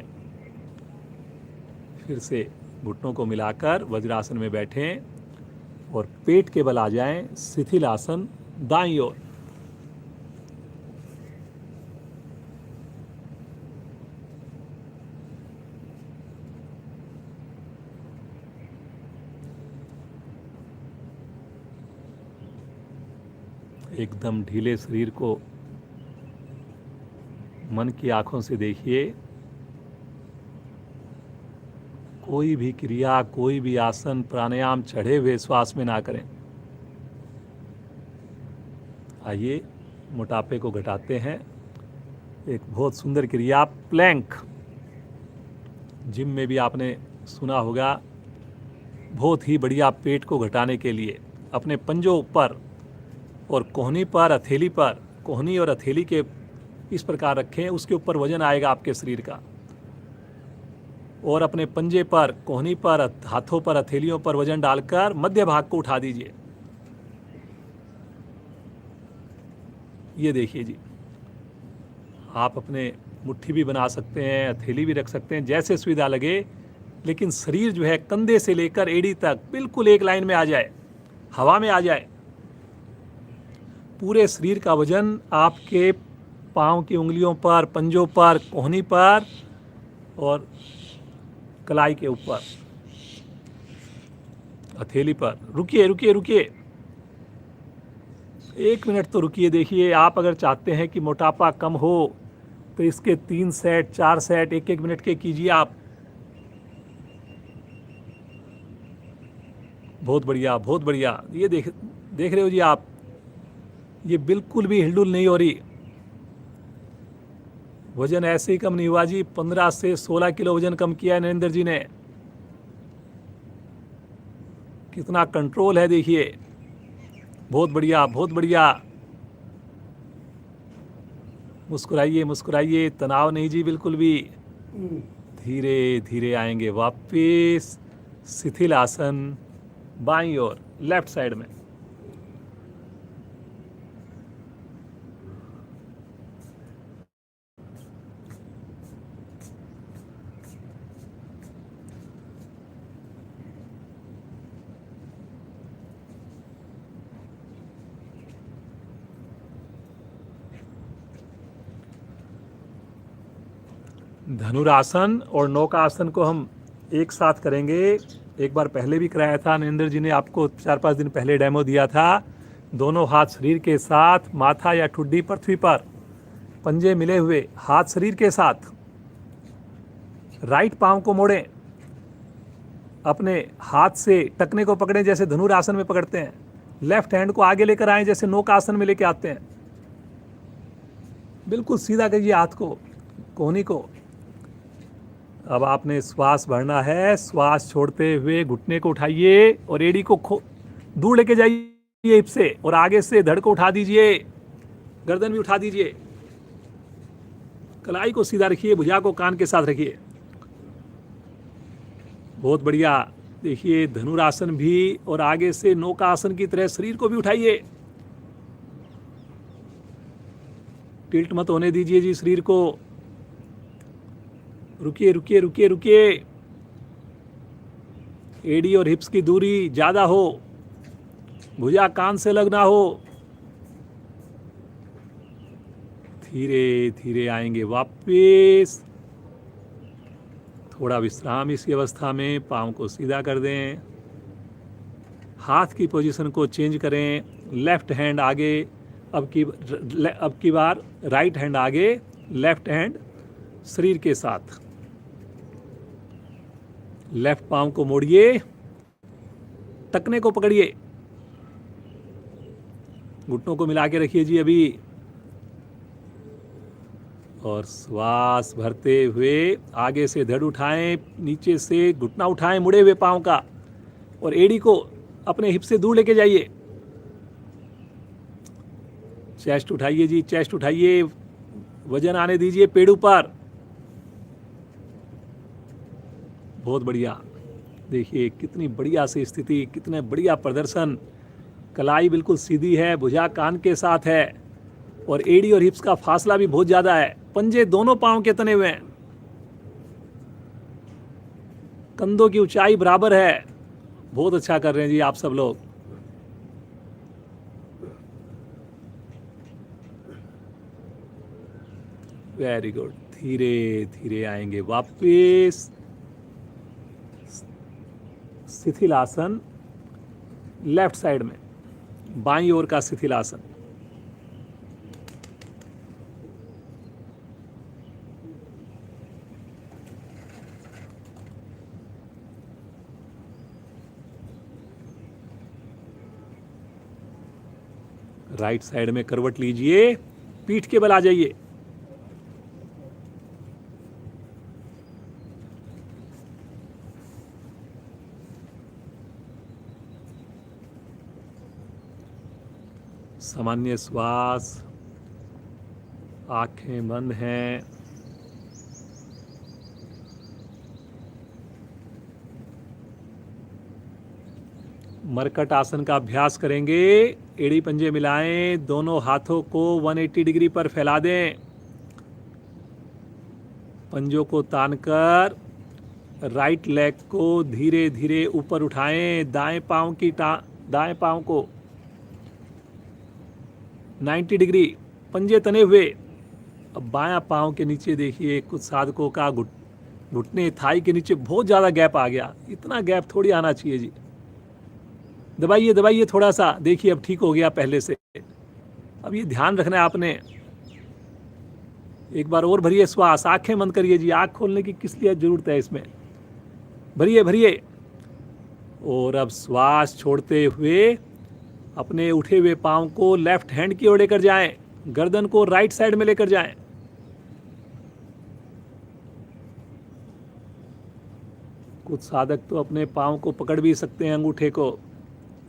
फिर से घुटनों को मिलाकर वज्रासन में बैठें और पेट के बल आ जाएं। शिथिल आसन दाईं ओर। एकदम ढीले शरीर को मन की आंखों से देखिए। कोई भी क्रिया, कोई भी आसन, प्राणायाम चढ़े हुए श्वास में ना करें। आइए मोटापे को घटाते हैं। एक बहुत सुंदर क्रिया प्लैंक, जिम में भी आपने सुना होगा। बहुत ही बढ़िया पेट को घटाने के लिए अपने पंजों पर और कोहनी पर, हथेली पर, कोहनी और हथेली के इस प्रकार रखें, उसके ऊपर वजन आएगा आपके शरीर का। और अपने पंजे पर, कोहनी पर, हाथों पर, हथेलियों पर वजन डालकर मध्य भाग को उठा दीजिए। ये देखिए जी, आप अपने मुट्ठी भी बना सकते हैं, हथेली भी रख सकते हैं, जैसे सुविधा लगे, लेकिन शरीर जो है कंधे से लेकर एड़ी तक बिल्कुल एक लाइन में आ जाए, हवा में आ जाए। पूरे शरीर का वजन आपके पाँव की उंगलियों पर, पंजों पर, कोहनी पर और कलाई के ऊपर, हथेली पर। रुकिए रुकिए रुकिए, 1 मिनट तो रुकिए। देखिए, आप अगर चाहते हैं कि मोटापा कम हो तो इसके 3 सेट, 4 सेट 1-1 मिनट के कीजिए आप। बहुत बढ़िया, बहुत बढ़िया। ये देख रहे हो जी आप, ये बिल्कुल भी हिलडुल नहीं हो रही। वजन ऐसे ही कम नहीं हुआ जी। 15 से 16 किलो वजन कम किया है नरेंद्र जी ने। कितना कंट्रोल है देखिए। बहुत बढ़िया, बहुत बढ़िया। मुस्कुराइए मुस्कुराइए, तनाव नहीं जी बिल्कुल भी। धीरे धीरे आएंगे वापिस शिथिल आसन, बाईं ओर, लेफ्ट साइड में। धनुरासन और नौकासन को हम एक साथ करेंगे। एक बार पहले भी कराया था, नरेंद्र जी ने आपको 4-5 दिन पहले डेमो दिया था। दोनों हाथ शरीर के साथ, माथा या ठुड्डी पृथ्वी पर, पंजे मिले हुए, हाथ शरीर के साथ। राइट पांव को मोड़ें, अपने हाथ से टखने को पकड़ें जैसे धनुरासन में पकड़ते हैं। लेफ्ट हैंड को आगे लेकर आएं जैसे नौकासन में लेके आते हैं। बिल्कुल सीधा करिए हाथ को, कोहनी को। अब आपने श्वास भरना है। श्वास छोड़ते हुए घुटने को उठाइए और एड़ी को दूर लेके जाइए हिप से, और आगे से धड़ को उठा दीजिए, गर्दन भी उठा दीजिए। कलाई को सीधा रखिए, भुजा को कान के साथ रखिए। बहुत बढ़िया। देखिए, धनुरासन भी, और आगे से नौकासन की तरह शरीर को भी उठाइए। टिल्ट मत होने दीजिए जी शरीर को। रुकिए रुकिए रुकिए रुकिए। एडी और हिप्स की दूरी ज्यादा हो, भुजा कान से लगना हो। धीरे धीरे आएंगे वापिस। थोड़ा विश्राम इसी अवस्था में। पाँव को सीधा कर दें, हाथ की पोजीशन को चेंज करें। लेफ्ट हैंड आगे, अब की बार राइट हैंड आगे, लेफ्ट हैंड शरीर के साथ। लेफ्ट पाँव को मोड़िए, टखने को पकड़िए, घुटनों को मिला के रखिए जी अभी। और श्वास भरते हुए आगे से धड़ उठाएं, नीचे से घुटना उठाएं मुड़े हुए पाँव का, और एड़ी को अपने हिप से दूर लेके जाइए। चेस्ट उठाइए जी, चेस्ट उठाइए, वजन आने दीजिए पेड़ों पर। बहुत बढ़िया। देखिए कितनी बढ़िया सी स्थिति, कितने बढ़िया प्रदर्शन। कलाई बिल्कुल सीधी है, भुजा कान के साथ है, और एड़ी और हिप्स का फासला भी बहुत ज्यादा है। पंजे दोनों पांव के तने हुए हैं, कंधों की ऊंचाई बराबर है। बहुत अच्छा कर रहे हैं जी आप सब लोग। Very good. धीरे धीरे आएंगे वापस। शिथिल आसन लेफ्ट साइड में, बाईं ओर का शिथिल आसन। राइट साइड में करवट लीजिए, पीठ के बल आ जाइए। सामान्य श्वास, आंखें बंद हैं। मरकट आसन का अभ्यास करेंगे। एड़ी पंजे मिलाएं, दोनों हाथों को 180 डिग्री पर फैला दें। पंजों को तानकर राइट लेग को धीरे धीरे ऊपर उठाएं। दाएं पांव को 90 डिग्री, पंजे तने हुए। अब बायां पांव के नीचे देखिए, कुछ साधकों का घुटने थाई के नीचे बहुत ज़्यादा गैप आ गया। इतना गैप थोड़ी आना चाहिए जी। दबाइए दबाइए थोड़ा सा, देखिए अब ठीक हो गया पहले से। अब ये ध्यान रखना है आपने। एक बार और भरिए श्वास, आंखें बंद करिए जी। आंख खोलने की किस लिए जरूरत है इसमें? भरिए भरिए। और अब श्वास छोड़ते हुए अपने उठे हुए पांव को लेफ्ट हैंड की ओर लेकर जाएं। गर्दन को राइट साइड में लेकर जाएं। कुछ साधक तो अपने पांव को पकड़ भी सकते हैं, अंगूठे को।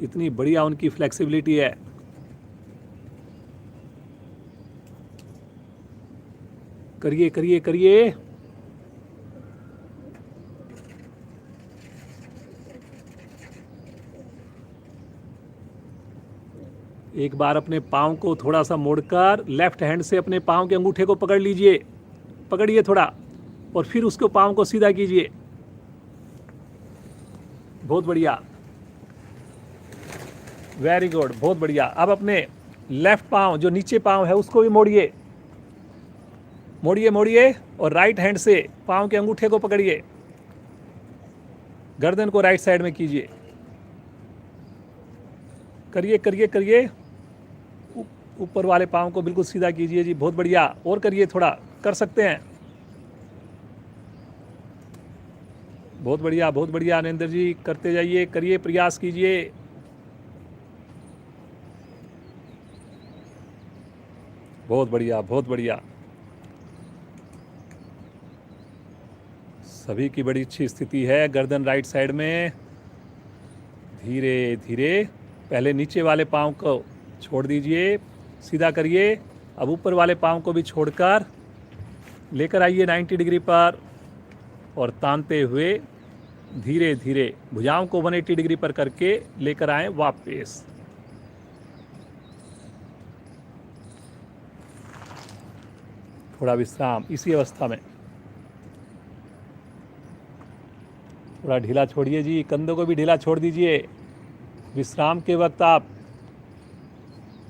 इतनी बढ़िया उनकी फ्लेक्सिबिलिटी है। करिए करिए करिए। एक बार अपने पांव को थोड़ा सा मोड़कर लेफ्ट हैंड से अपने पांव के अंगूठे को पकड़ लीजिए। पकड़िए थोड़ा, और फिर उसको पांव को सीधा कीजिए। बहुत बढ़िया, वेरी गुड, बहुत बढ़िया। अब अपने लेफ्ट पांव, जो नीचे पांव है, उसको भी मोड़िए मोड़िए मोड़िए, और राइट हैंड से पांव के अंगूठे को पकड़िए। गर्दन को राइट साइड में कीजिए। करिए करिए करिए। ऊपर वाले पांव को बिल्कुल सीधा कीजिए जी। बहुत बढ़िया, और करिए, थोड़ा कर सकते हैं। बहुत बढ़िया बहुत बढ़िया नरेंद्र जी, करते जाइए, करिए, प्रयास कीजिए। बहुत बढ़िया बहुत बढ़िया। सभी की बड़ी अच्छी स्थिति है। गर्दन राइट साइड में। धीरे धीरे पहले नीचे वाले पांव को छोड़ दीजिए, सीधा करिए। अब ऊपर वाले पांव को भी छोड़कर लेकर आइए 90 डिग्री पर, और तानते हुए धीरे धीरे भुजाओं को 180 डिग्री पर करके लेकर आएं वापस। थोड़ा विश्राम इसी अवस्था में। थोड़ा ढीला छोड़िए जी, कंधों को भी ढीला छोड़ दीजिए। विश्राम के वक्त आप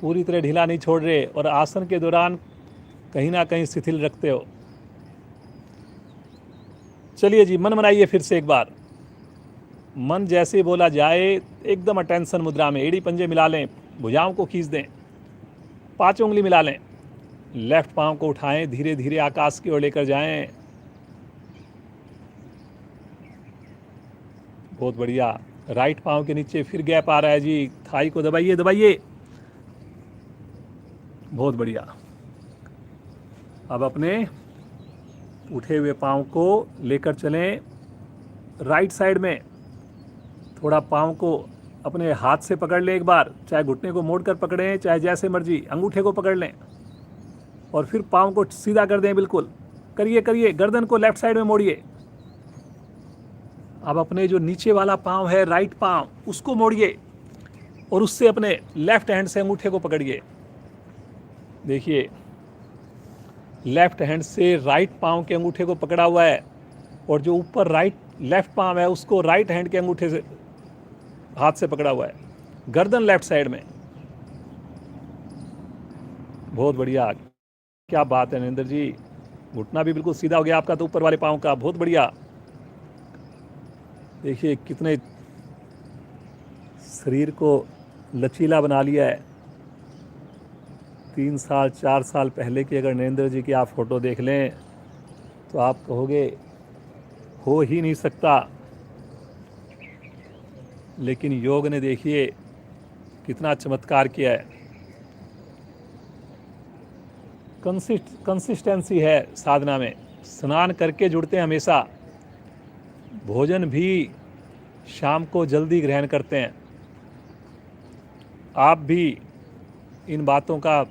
पूरी तरह ढीला नहीं छोड़ रहे, और आसन के दौरान कहीं ना कहीं शिथिल रखते हो। चलिए जी, मन बनाइए फिर से एक बार। मन जैसे बोला जाए, एकदम अटेंशन मुद्रा में एड़ी पंजे मिला लें, भुजाओं को खींच दें, 5 उंगली मिला लें। लेफ्ट पांव को उठाएं, धीरे धीरे आकाश की ओर लेकर जाएं। बहुत बढ़िया। राइट पांव के नीचे फिर गैप आ रहा है जी। थाई को दबाइए दबाइए। बहुत बढ़िया। अब अपने उठे हुए पांव को लेकर चलें राइट साइड में। थोड़ा पांव को अपने हाथ से पकड़ लें एक बार, चाहे घुटने को मोड़कर पकड़ें, चाहे जैसे मर्जी, अंगूठे को पकड़ लें, और फिर पांव को सीधा कर दें बिल्कुल। करिए करिए। गर्दन को लेफ्ट साइड में मोड़िए। अब अपने जो नीचे वाला पांव है, राइट पांव, उसको मोड़िए, और उससे अपने लेफ्ट हैंड से अंगूठे को पकड़िए। देखिए, लेफ्ट हैंड से राइट पांव के अंगूठे को पकड़ा हुआ है, और जो ऊपर लेफ्ट पांव है, उसको राइट हैंड के अंगूठे से, हाथ से पकड़ा हुआ है। गर्दन लेफ्ट साइड में। बहुत बढ़िया, क्या बात है नरेंद्र जी। घुटना भी बिल्कुल सीधा हो गया आपका, तो ऊपर वाले पाँव का, बहुत बढ़िया। देखिए कितने शरीर को लचीला बना लिया है। 3 साल 4 साल पहले की अगर नरेंद्र जी की आप फ़ोटो देख लें तो आप कहोगे हो ही नहीं सकता, लेकिन योग ने देखिए कितना चमत्कार किया है। कंसिस्टेंसी है साधना में। स्नान करके जुड़ते हैं हमेशा, भोजन भी शाम को जल्दी ग्रहण करते हैं। आप भी इन बातों का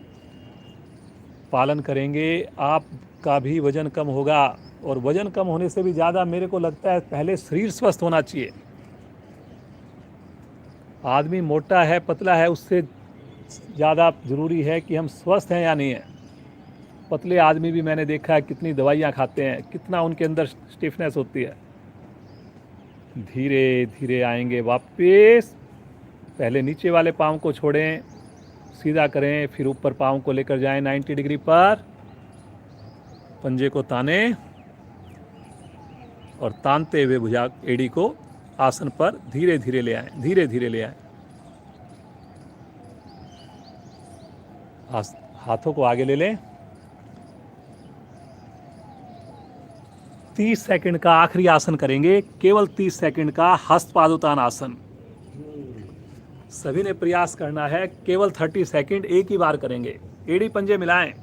पालन करेंगे, आपका भी वज़न कम होगा। और वज़न कम होने से भी ज़्यादा मेरे को लगता है पहले शरीर स्वस्थ होना चाहिए। आदमी मोटा है पतला है उससे ज़्यादा ज़रूरी है कि हम स्वस्थ हैं या नहीं हैं। पतले आदमी भी मैंने देखा है कितनी दवाइयाँ खाते हैं, कितना उनके अंदर स्टिफनेस होती है। धीरे धीरे आएंगे वापस। पहले नीचे वाले पाँव को छोड़ें, सीधा करें, फिर ऊपर पाँव को लेकर जाएं 90 डिग्री पर। पंजे को ताने और तानते हुए भुजा एड़ी को आसन पर धीरे धीरे ले आएं, धीरे धीरे ले आएं। हाथों को आगे ले लें। 30 सेकंड का आखिरी आसन करेंगे, केवल 30 सेकंड का हस्त पादोत्तान आसन। सभी ने प्रयास करना है, केवल 30 सेकंड एक ही बार करेंगे। एड़ी पंजे मिलाएं,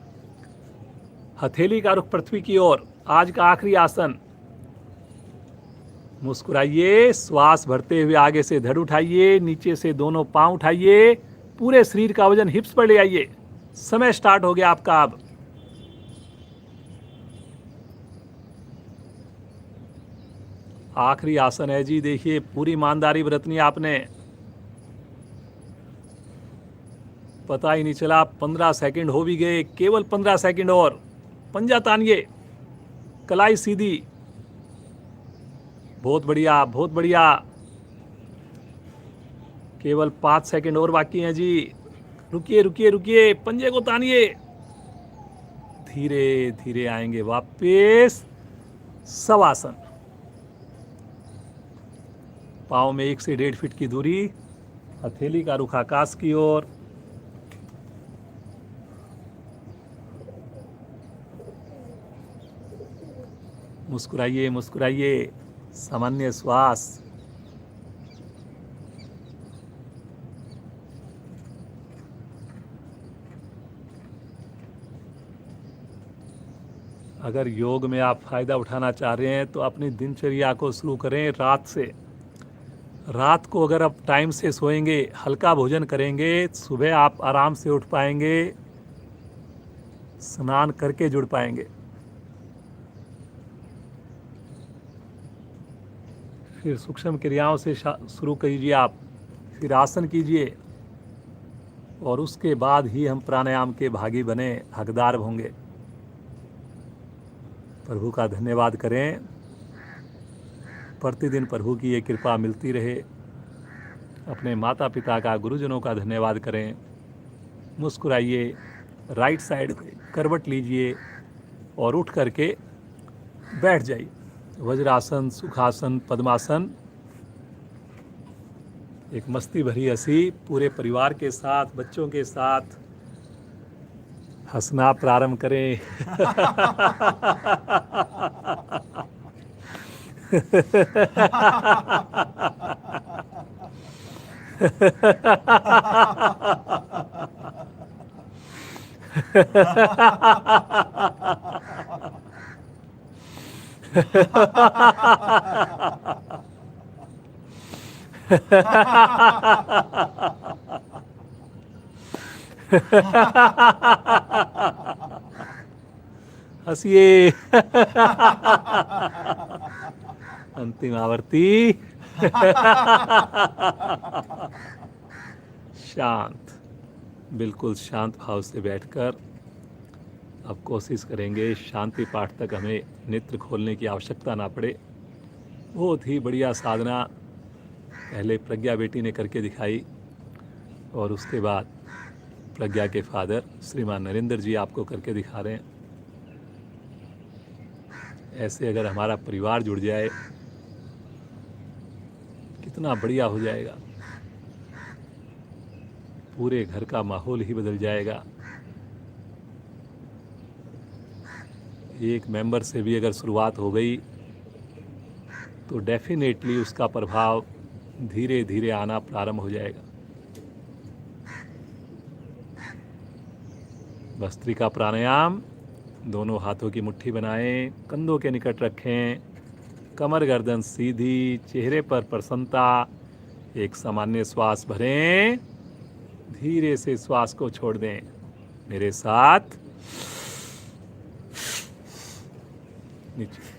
हथेली का रुख पृथ्वी की ओर। आज का आखिरी आसन। मुस्कुराइए, श्वास भरते हुए आगे से धड़ उठाइए, नीचे से दोनों पांव उठाइए, पूरे शरीर का वजन हिप्स पर ले आइए। समय स्टार्ट हो गया आपका अब। आखिरी आसन है जी, देखिए पूरी ईमानदारी बरतनी आपने। पता ही नहीं चला 15 सेकंड हो भी गए, केवल 15 सेकंड और। पंजा तानिए, कलाई सीधी। बहुत बढ़िया, बहुत बढ़िया। केवल 5 सेकंड और बाकी हैं जी। रुकिए रुकिए रुकिए, पंजे को तानिए। धीरे धीरे आएंगे वापस शवासन। पाँव में 1 से 1.5 फीट की दूरी, हथेली का रुख आकाश की ओर। मुस्कुराइए मुस्कुराइए, सामान्य श्वास। अगर योग में आप फ़ायदा उठाना चाह रहे हैं तो अपनी दिनचर्या को शुरू करें रात से। रात को अगर आप टाइम से सोएंगे, हल्का भोजन करेंगे, सुबह आप आराम से उठ पाएंगे, स्नान करके जुड़ पाएंगे। फिर सूक्ष्म क्रियाओं से शुरू कीजिए आप, फिर आसन कीजिए, और उसके बाद ही हम प्राणायाम के भागी बने, हकदार होंगे। प्रभु का धन्यवाद करें। प्रतिदिन प्रभु की ये कृपा मिलती रहे। अपने माता पिता का, गुरुजनों का धन्यवाद करें। मुस्कुराइए, राइट साइड पे करवट लीजिए और उठ करके बैठ जाइए। वज्रासन, सुखासन, पद्मासन। एक मस्ती भरी हंसी पूरे परिवार के साथ, बच्चों के साथ हंसना प्रारंभ करें। हंसिए। अंतिम आवर्ती। शांत, बिल्कुल शांत भाव से बैठकर अब कोशिश करेंगे शांति पाठ तक हमें नेत्र खोलने की आवश्यकता ना पड़े। बहुत ही बढ़िया साधना पहले प्रज्ञा बेटी ने करके दिखाई, और उसके बाद प्रज्ञा के फादर श्रीमान नरेंद्र जी आपको करके दिखा रहे हैं। ऐसे अगर हमारा परिवार जुड़ जाए कितना बढ़िया हो जाएगा, पूरे घर का माहौल ही बदल जाएगा। एक मेंबर से भी अगर शुरुआत हो गई तो डेफिनेटली उसका प्रभाव धीरे धीरे आना प्रारंभ हो जाएगा। भस्त्रिका प्राणायाम, दोनों हाथों की मुट्ठी बनाएं, कंधों के निकट रखें, कमर गर्दन सीधी, चेहरे पर प्रसन्नता। एक सामान्य श्वास भरें, धीरे से श्वास को छोड़ दें। मेरे साथ नीचे।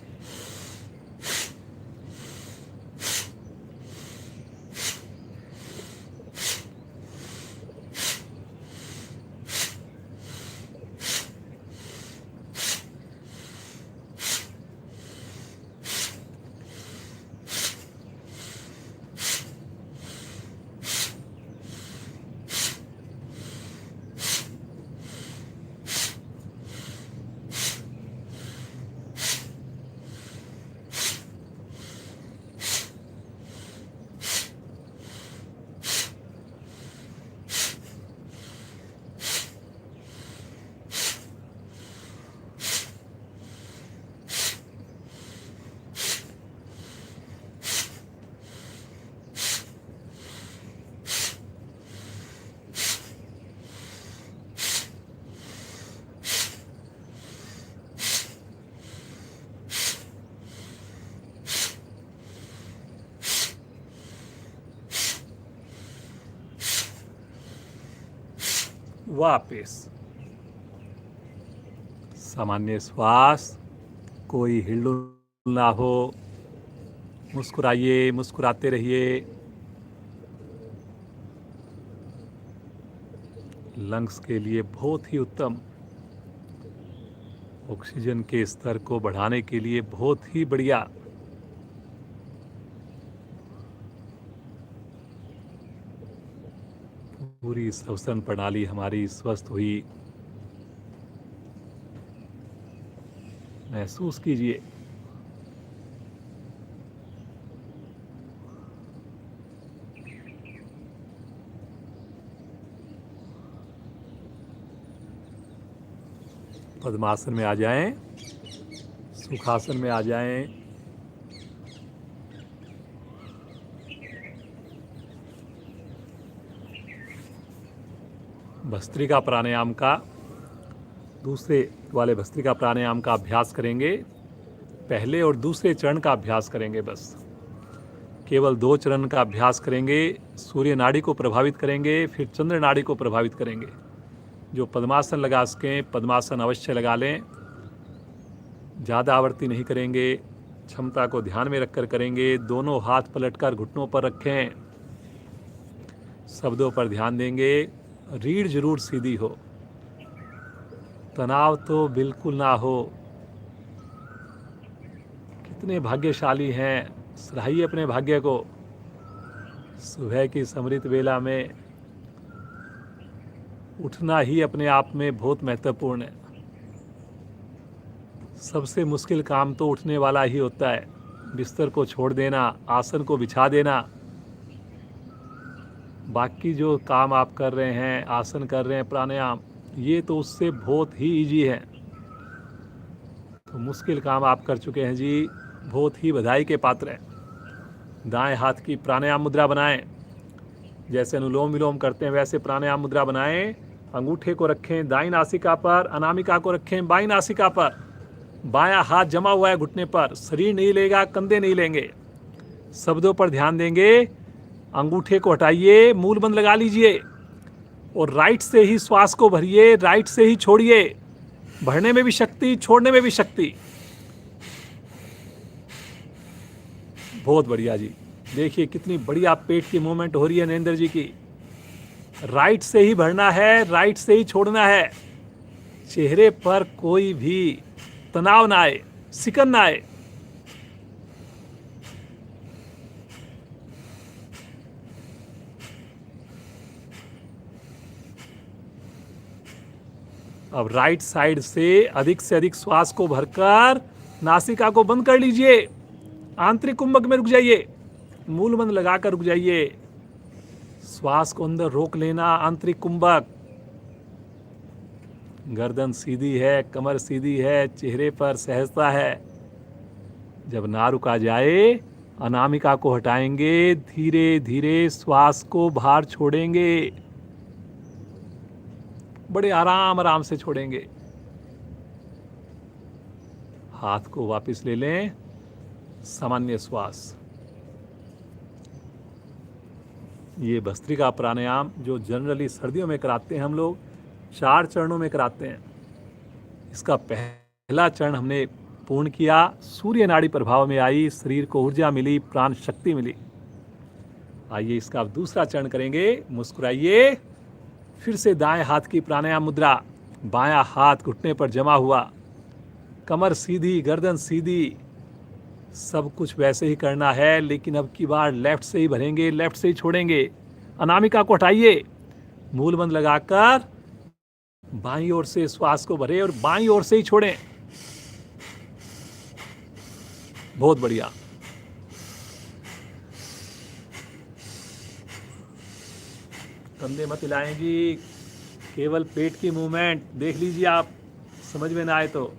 वापस सामान्य श्वास, कोई हिलडुल ना हो। मुस्कुराइए, मुस्कुराते रहिए। लंग्स के लिए बहुत ही उत्तम, ऑक्सीजन के स्तर को बढ़ाने के लिए बहुत ही बढ़िया। पूरी श्वसन प्रणाली हमारी स्वस्थ हुई महसूस कीजिए। पद्मासन में आ जाएं, सुखासन में आ जाएं। भस्त्रिका प्राणायाम का, दूसरे वाले भस्त्रिका प्राणायाम का अभ्यास करेंगे। पहले और दूसरे चरण का अभ्यास करेंगे, बस केवल 2 चरण का अभ्यास करेंगे। सूर्य नाड़ी को प्रभावित करेंगे, फिर चंद्र नाड़ी को प्रभावित करेंगे। जो पद्मासन लगा सकें पद्मासन अवश्य लगा लें। ज़्यादा आवृत्ति नहीं करेंगे, क्षमता को ध्यान में रखकर करेंगे। दोनों हाथ पलटकर घुटनों पर रखें, शब्दों पर ध्यान देंगे। रीढ़ जरूर सीधी हो, तनाव तो बिल्कुल ना हो। कितने भाग्यशाली हैं, सराहिए अपने भाग्य को। सुबह की समृत वेला में उठना ही अपने आप में बहुत महत्वपूर्ण है। सबसे मुश्किल काम तो उठने वाला ही होता है। बिस्तर को छोड़ देना, आसन को बिछा देना। बाकी जो काम आप कर रहे हैं, आसन कर रहे हैं, प्राणायाम, ये तो उससे बहुत ही इजी है। तो मुश्किल काम आप कर चुके हैं जी, बहुत ही बधाई के पात्र हैं। दाएं हाथ की प्राणायाम मुद्रा बनाएं, जैसे अनुलोम विलोम करते हैं वैसे प्राणायाम मुद्रा बनाएं। अंगूठे को रखें दाईं नासिका पर, अनामिका को रखें बाईं नासिका पर। बायां हाथ जमा हुआ है घुटने पर, शरीर नहीं लेगा, कंधे नहीं लेंगे। शब्दों पर ध्यान देंगे। अंगूठे को हटाइए, मूल बंद लगा लीजिए और राइट से ही श्वास को भरिए, राइट से ही छोड़िए। भरने में भी शक्ति, छोड़ने में भी शक्ति। बहुत बढ़िया जी। देखिए कितनी बढ़िया पेट की मूवमेंट हो रही है नरेंद्र जी की। राइट से ही भरना है, राइट से ही छोड़ना है। चेहरे पर कोई भी तनाव ना आए, सिकन ना आए। अब राइट साइड से अधिक श्वास को भरकर नासिका को बंद कर लीजिए, आंतरिक कुंभक में रुक जाइए, मूल बंद लगाकर रुक जाइए, श्वास को अंदर रोक लेना, आंतरिक कुंभक। गर्दन सीधी है, कमर सीधी है, चेहरे पर सहजता है। जब ना रुका जाए, अनामिका को हटाएंगे, धीरे धीरे श्वास को बाहर छोड़ेंगे, बड़े आराम आराम से छोड़ेंगे। हाथ को वापस ले लें, सामान्य श्वास। ये भस्त्रिका प्राणायाम जो जनरली सर्दियों में कराते हैं हम लोग, 4 चरणों में कराते हैं। इसका पहला चरण हमने पूर्ण किया, सूर्य नाड़ी प्रभाव में आई, शरीर को ऊर्जा मिली, प्राण शक्ति मिली। आइए इसका अब दूसरा चरण करेंगे। मुस्कुराइए, फिर से दाएं हाथ की प्राणायाम मुद्रा, बायां हाथ घुटने पर जमा हुआ, कमर सीधी, गर्दन सीधी, सब कुछ वैसे ही करना है, लेकिन अब की बार लेफ्ट से ही भरेंगे, लेफ्ट से ही छोड़ेंगे। अनामिका को हटाइए, मूल बंद लगाकर बाईं ओर से श्वास को भरें और बाईं ओर से ही छोड़ें। बहुत बढ़िया। कंधे मत हिलाएं जी, केवल पेट की मूवमेंट देख लीजिए, आप समझ में ना आए तो।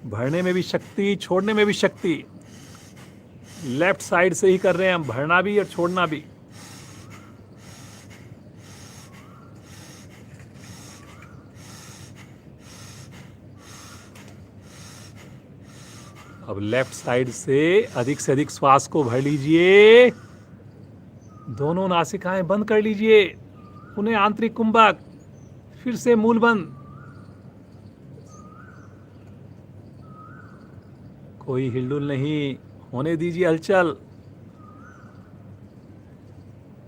भरने में भी शक्ति, छोड़ने में भी शक्ति। लेफ्ट साइड से ही कर रहे हैं हम, भरना भी और छोड़ना भी। अब लेफ्ट साइड से अधिक श्वास को भर लीजिए, दोनों नासिकाएं बंद कर लीजिए, उन्हें आंतरिक कुंभक, फिर से मूल बंद। कोई हिलडुल नहीं, होने दीजिए हलचल।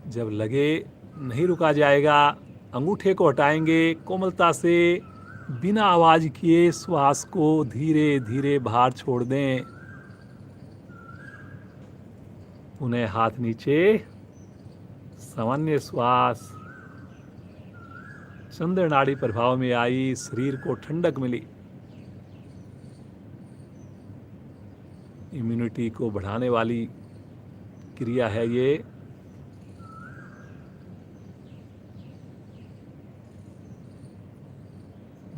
जब लगे नहीं रुका जाएगा, अंगूठे को हटाएंगे, कोमलता से बिना आवाज किए श्वास को धीरे धीरे बाहर छोड़ दें। पुनः हाथ नीचे, सामान्य श्वास। चंद्र नाड़ी प्रभाव में आई, शरीर को ठंडक मिली, इम्यूनिटी को बढ़ाने वाली क्रिया है ये।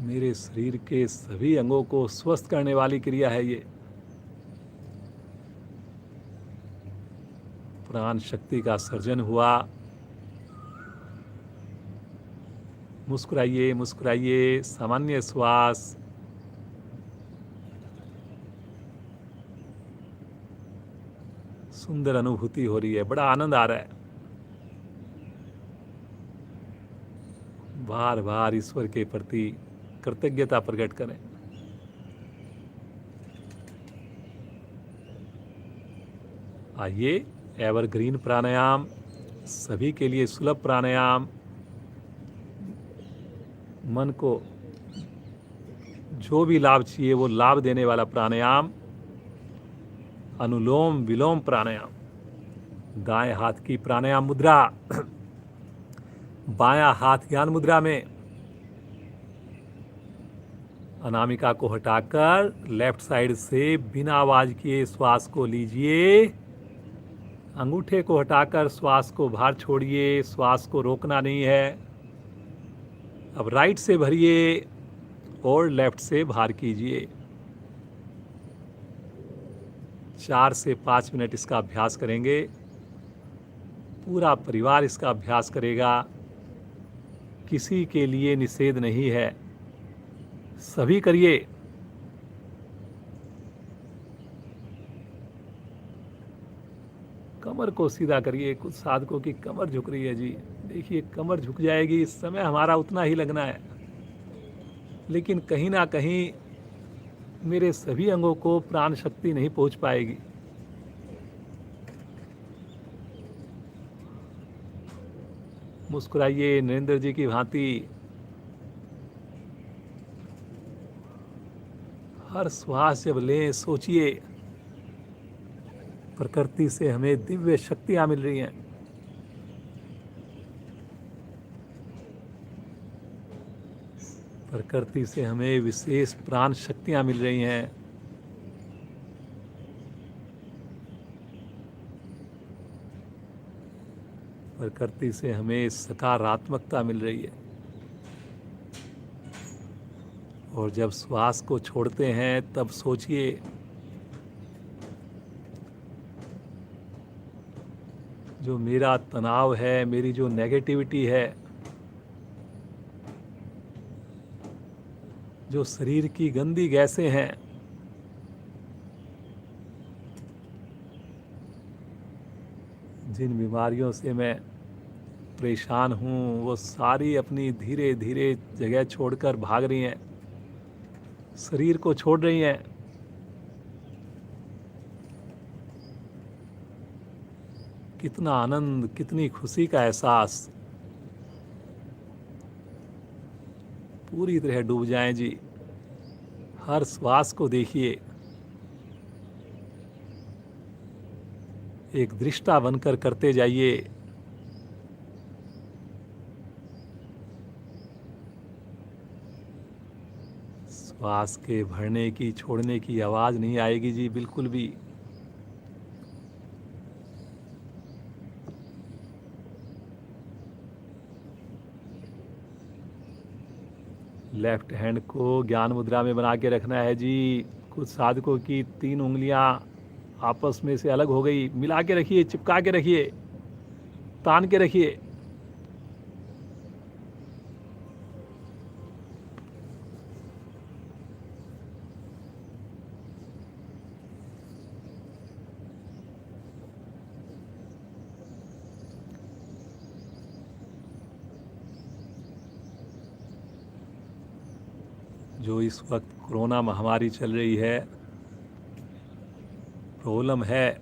मेरे शरीर के सभी अंगों को स्वस्थ करने वाली क्रिया है ये। प्राण शक्ति का सर्जन हुआ। मुस्कुराइए, मुस्कुराइए, सामान्य श्वास। सुंदर अनुभूति हो रही है, बड़ा आनंद आ रहा है। बार बार ईश्वर के प्रति कृतज्ञता प्रकट करें। आइए, एवरग्रीन प्राणायाम, सभी के लिए सुलभ प्राणायाम, मन को जो भी लाभ चाहिए वो लाभ देने वाला प्राणायाम, अनुलोम विलोम प्राणायाम। दाएं हाथ की प्राणायाम मुद्रा, बायां हाथ ज्ञान मुद्रा में। अनामिका को हटाकर लेफ्ट साइड से बिना आवाज किए श्वास को लीजिए, अंगूठे को हटाकर श्वास को बाहर छोड़िए, श्वास को रोकना नहीं है। अब राइट से भरिए और लेफ्ट से बाहर कीजिए। 4 से 5 मिनट इसका अभ्यास करेंगे, पूरा परिवार इसका अभ्यास करेगा। किसी के लिए निषेध नहीं है, सभी करिए। कमर को सीधा करिए। कुछ साधकों की कमर झुक रही है जी, देखिए कमर झुक जाएगी, इस समय हमारा उतना ही लगना है, लेकिन कहीं ना कहीं मेरे सभी अंगों को प्राण शक्ति नहीं पहुंच पाएगी। मुस्कुराइए नरेंद्र जी की भांति। हर श्वास जब लें, सोचिए प्रकृति से हमें दिव्य शक्तियां मिल रही हैं। प्रकृति से हमें विशेष प्राण शक्तियाँ मिल रही हैं। प्रकृति से हमें सकारात्मकता मिल रही है। और जब श्वास को छोड़ते हैं तब सोचिए, जो मेरा तनाव है, मेरी जो नेगेटिविटी है, जो शरीर की गंदी गैसें हैं, जिन बीमारियों से मैं परेशान हूँ, वो सारी अपनी धीरे धीरे जगह छोड़कर भाग रही हैं, शरीर को छोड़ रही हैं। कितना आनंद, कितनी खुशी का एहसास। पूरी तरह डूब जाएं जी। हर श्वास को देखिए, एक दृष्टा बनकर करते जाइए। श्वास के भरने की, छोड़ने की आवाज नहीं आएगी जी, बिल्कुल भी। लेफ्ट हैंड को ज्ञान मुद्रा में बना के रखना है जी। कुछ साधकों की 3 उंगलियां आपस में से अलग हो गई, मिला के रखिए, चिपका के रखिए, तान के रखिए। जो इस वक्त कोरोना महामारी चल रही है, प्रॉब्लम है,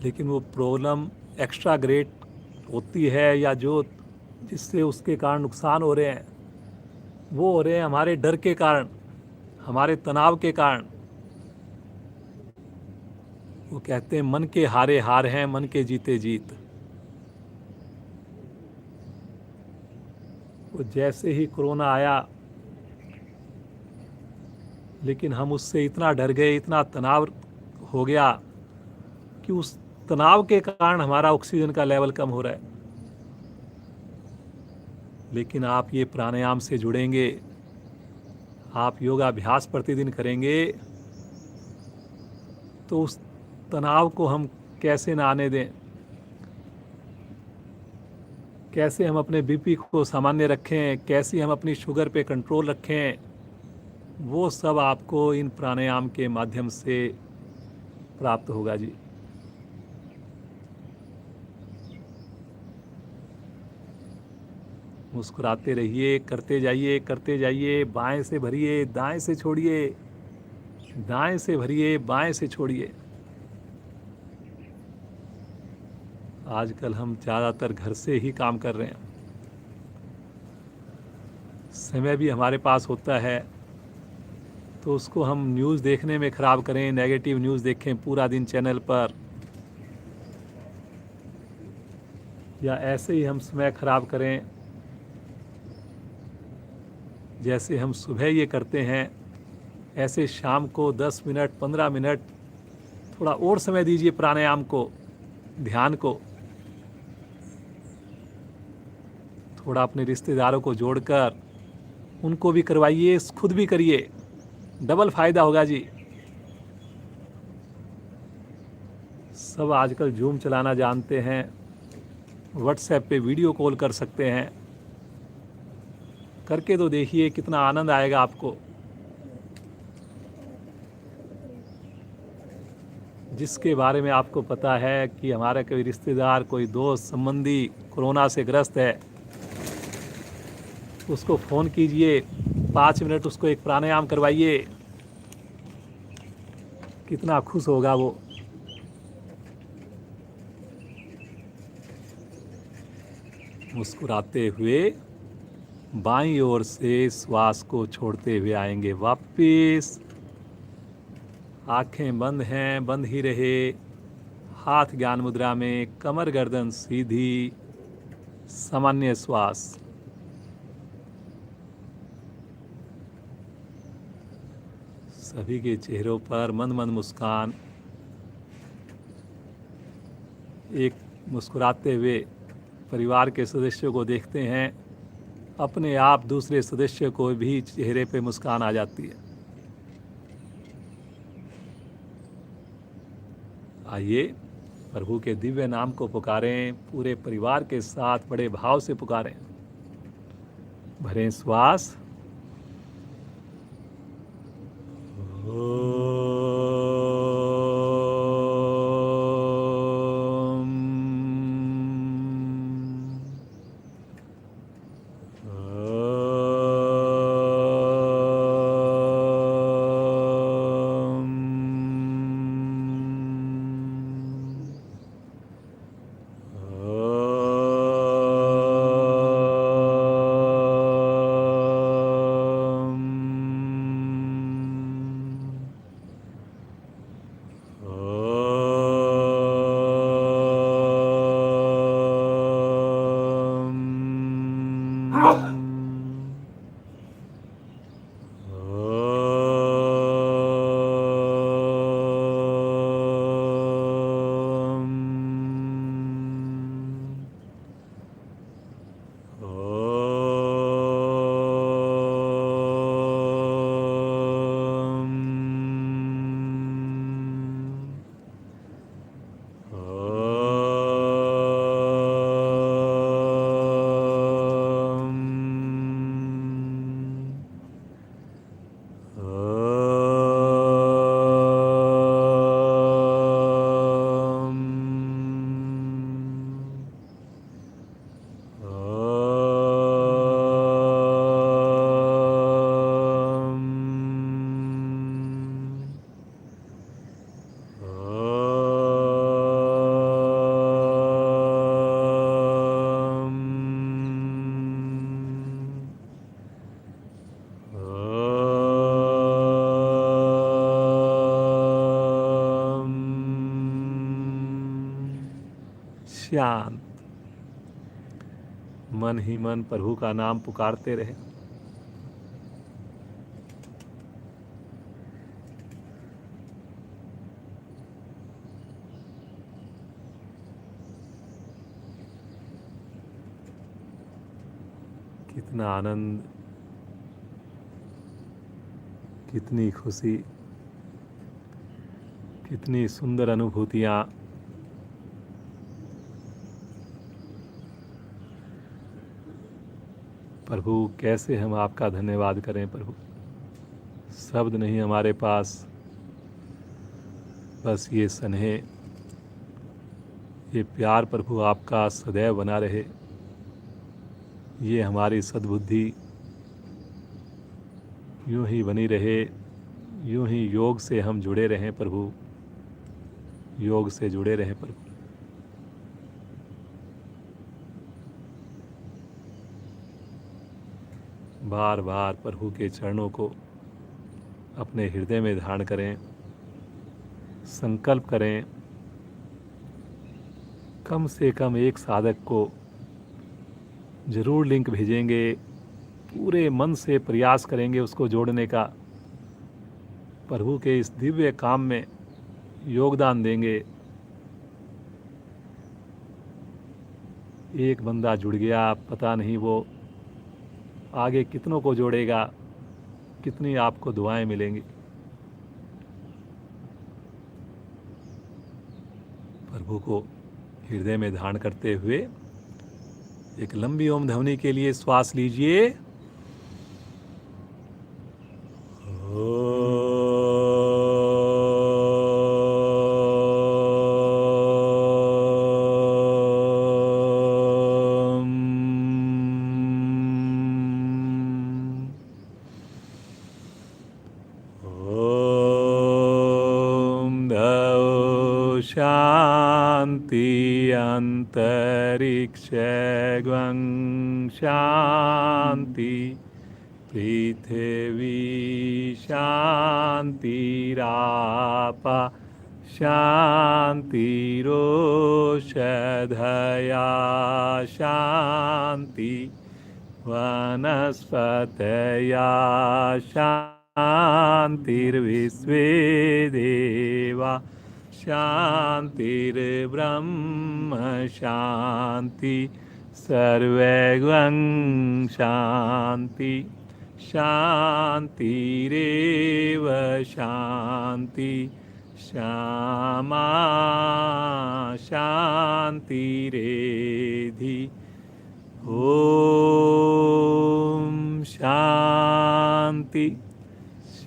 लेकिन वो प्रॉब्लम एक्स्ट्रा ग्रेट होती है या जो जिससे उसके कारण नुकसान हो रहे हैं, वो हो रहे हैं हमारे डर के कारण, हमारे तनाव के कारण। वो कहते हैं मन के हारे हार हैं, मन के जीते जीत। वो जैसे ही कोरोना आया, लेकिन हम उससे इतना डर गए, इतना तनाव हो गया कि उस तनाव के कारण हमारा ऑक्सीजन का लेवल कम हो रहा है। लेकिन आप ये प्राणायाम से जुड़ेंगे, आप योगाभ्यास प्रतिदिन करेंगे, तो उस तनाव को हम कैसे ना आने दें, कैसे हम अपने बीपी को सामान्य रखें, कैसे हम अपनी शुगर पे कंट्रोल रखें, वो सब आपको इन प्राणायाम के माध्यम से प्राप्त होगा जी। मुस्कुराते रहिए, करते जाइए, करते जाइए। बाएं से भरिए, दाएं से छोड़िए, दाएं से भरिए, बाएं से छोड़िए। आजकल हम ज़्यादातर घर से ही काम कर रहे हैं, समय भी हमारे पास होता है, तो उसको हम न्यूज़ देखने में ख़राब करें, नेगेटिव न्यूज़ देखें पूरा दिन चैनल पर, या ऐसे ही हम समय ख़राब करें जैसे हम सुबह ये करते हैं, ऐसे शाम को 10 मिनट 15 मिनट थोड़ा और समय दीजिए प्राणायाम को, ध्यान को। थोड़ा अपने रिश्तेदारों को जोड़कर उनको भी करवाइए, खुद भी करिए, डबल फायदा होगा जी। सब आजकल जूम चलाना जानते हैं, व्हाट्सएप पे वीडियो कॉल कर सकते हैं, करके तो देखिए कितना आनंद आएगा आपको। जिसके बारे में आपको पता है कि हमारा कोई रिश्तेदार, कोई दोस्त, संबंधी कोरोना से ग्रस्त है, उसको फ़ोन कीजिए, 5 मिनट उसको एक प्राणायाम करवाइए, कितना खुश होगा वो। मुस्कुराते हुए बाईं ओर से श्वास को छोड़ते हुए आएंगे वापिस। आंखें बंद हैं, बंद ही रहे। हाथ ज्ञान मुद्रा में, कमर गर्दन सीधी, सामान्य श्वास। सभी के चेहरों पर मंद मंद मुस्कान, एक मुस्कुराते हुए परिवार के सदस्यों को देखते हैं, अपने आप दूसरे सदस्य को भी चेहरे पे मुस्कान आ जाती है। आइए प्रभु के दिव्य नाम को पुकारें, पूरे परिवार के साथ बड़े भाव से पुकारें। भरें श्वास। शांत मन ही मन प्रभु का नाम पुकारते रहे। कितना आनंद, कितनी खुशी, कितनी सुंदर अनुभूतियाँ। प्रभु कैसे हम आपका धन्यवाद करें प्रभु, शब्द नहीं हमारे पास। बस ये स्नेह, ये प्यार प्रभु आपका सदैव बना रहे। ये हमारी सद्बुद्धि यूं ही बनी रहे, यूं ही योग से हम जुड़े रहें प्रभु, योग से जुड़े रहें प्रभु। बार बार प्रभु के चरणों को अपने हृदय में धारण करें, संकल्प करें। कम से कम एक साधक को जरूर लिंक भेजेंगे, पूरे मन से प्रयास करेंगे उसको जोड़ने का, प्रभु के इस दिव्य काम में योगदान देंगे। एक बंदा जुड़ गया, पता नहीं वो आगे कितनों को जोड़ेगा, कितनी आपको दुआएं मिलेंगी। प्रभु को हृदय में धारण करते हुए एक लंबी ओम ध्वनि के लिए श्वास लीजिए। शांति अंतरिक्ष ग्वं शांति पृथिवी शांतिरापा शांतिरोषधया शांति वनस्पतया शांति शान्तिर्विश्वे देवा शान्तिर्ब्रह्म शान्ति सर्वैवं शान्ति शान्तिरेव शान्ति श्यामा शान्तिरेधि ॐ शान्ति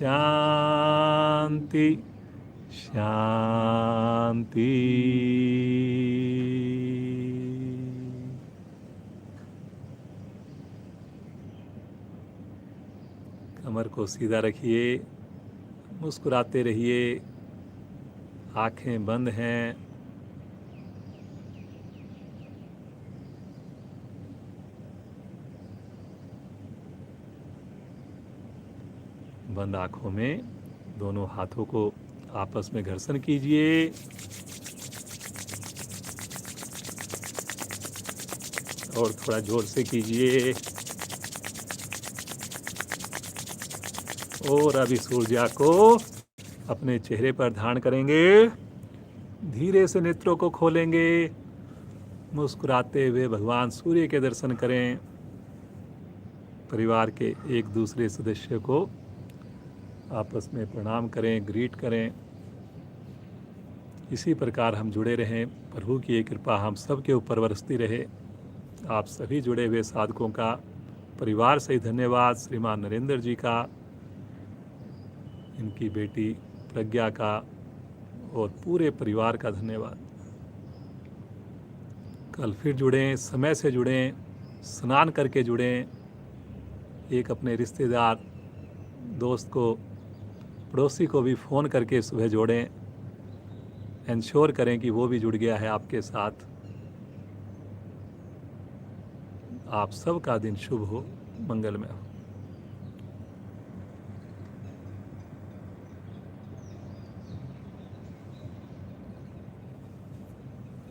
शान्ति शान्ति। कमर को सीधा रखिए, मुस्कुराते रहिए, आंखें बंद हैं। बंद आंखों में दोनों हाथों को आपस में घर्षण कीजिए। और थोड़ा जोर से कीजिए। और अभी सूर्या को अपने चेहरे पर धारण करेंगे। धीरे से नेत्रों को खोलेंगे। मुस्कुराते हुए भगवान सूर्य के दर्शन करें। परिवार के एक दूसरे सदस्य को आपस में प्रणाम करें, ग्रीट करें। इसी प्रकार हम जुड़े रहें। प्रभु की ये कृपा हम सब के ऊपर बरसती रहे। आप सभी जुड़े हुए साधकों का परिवार से धन्यवाद। श्रीमान नरेंद्र जी का, इनकी बेटी प्रज्ञा का और पूरे परिवार का धन्यवाद। कल फिर जुड़ें, समय से जुड़ें, स्नान करके जुड़ें। एक अपने रिश्तेदार, दोस्त को, पड़ोसी को भी फ़ोन करके सुबह जोड़ें। इंश्योर करें कि वो भी जुड़ गया है आपके साथ। आप सबका दिन शुभ हो, मंगलमय हो।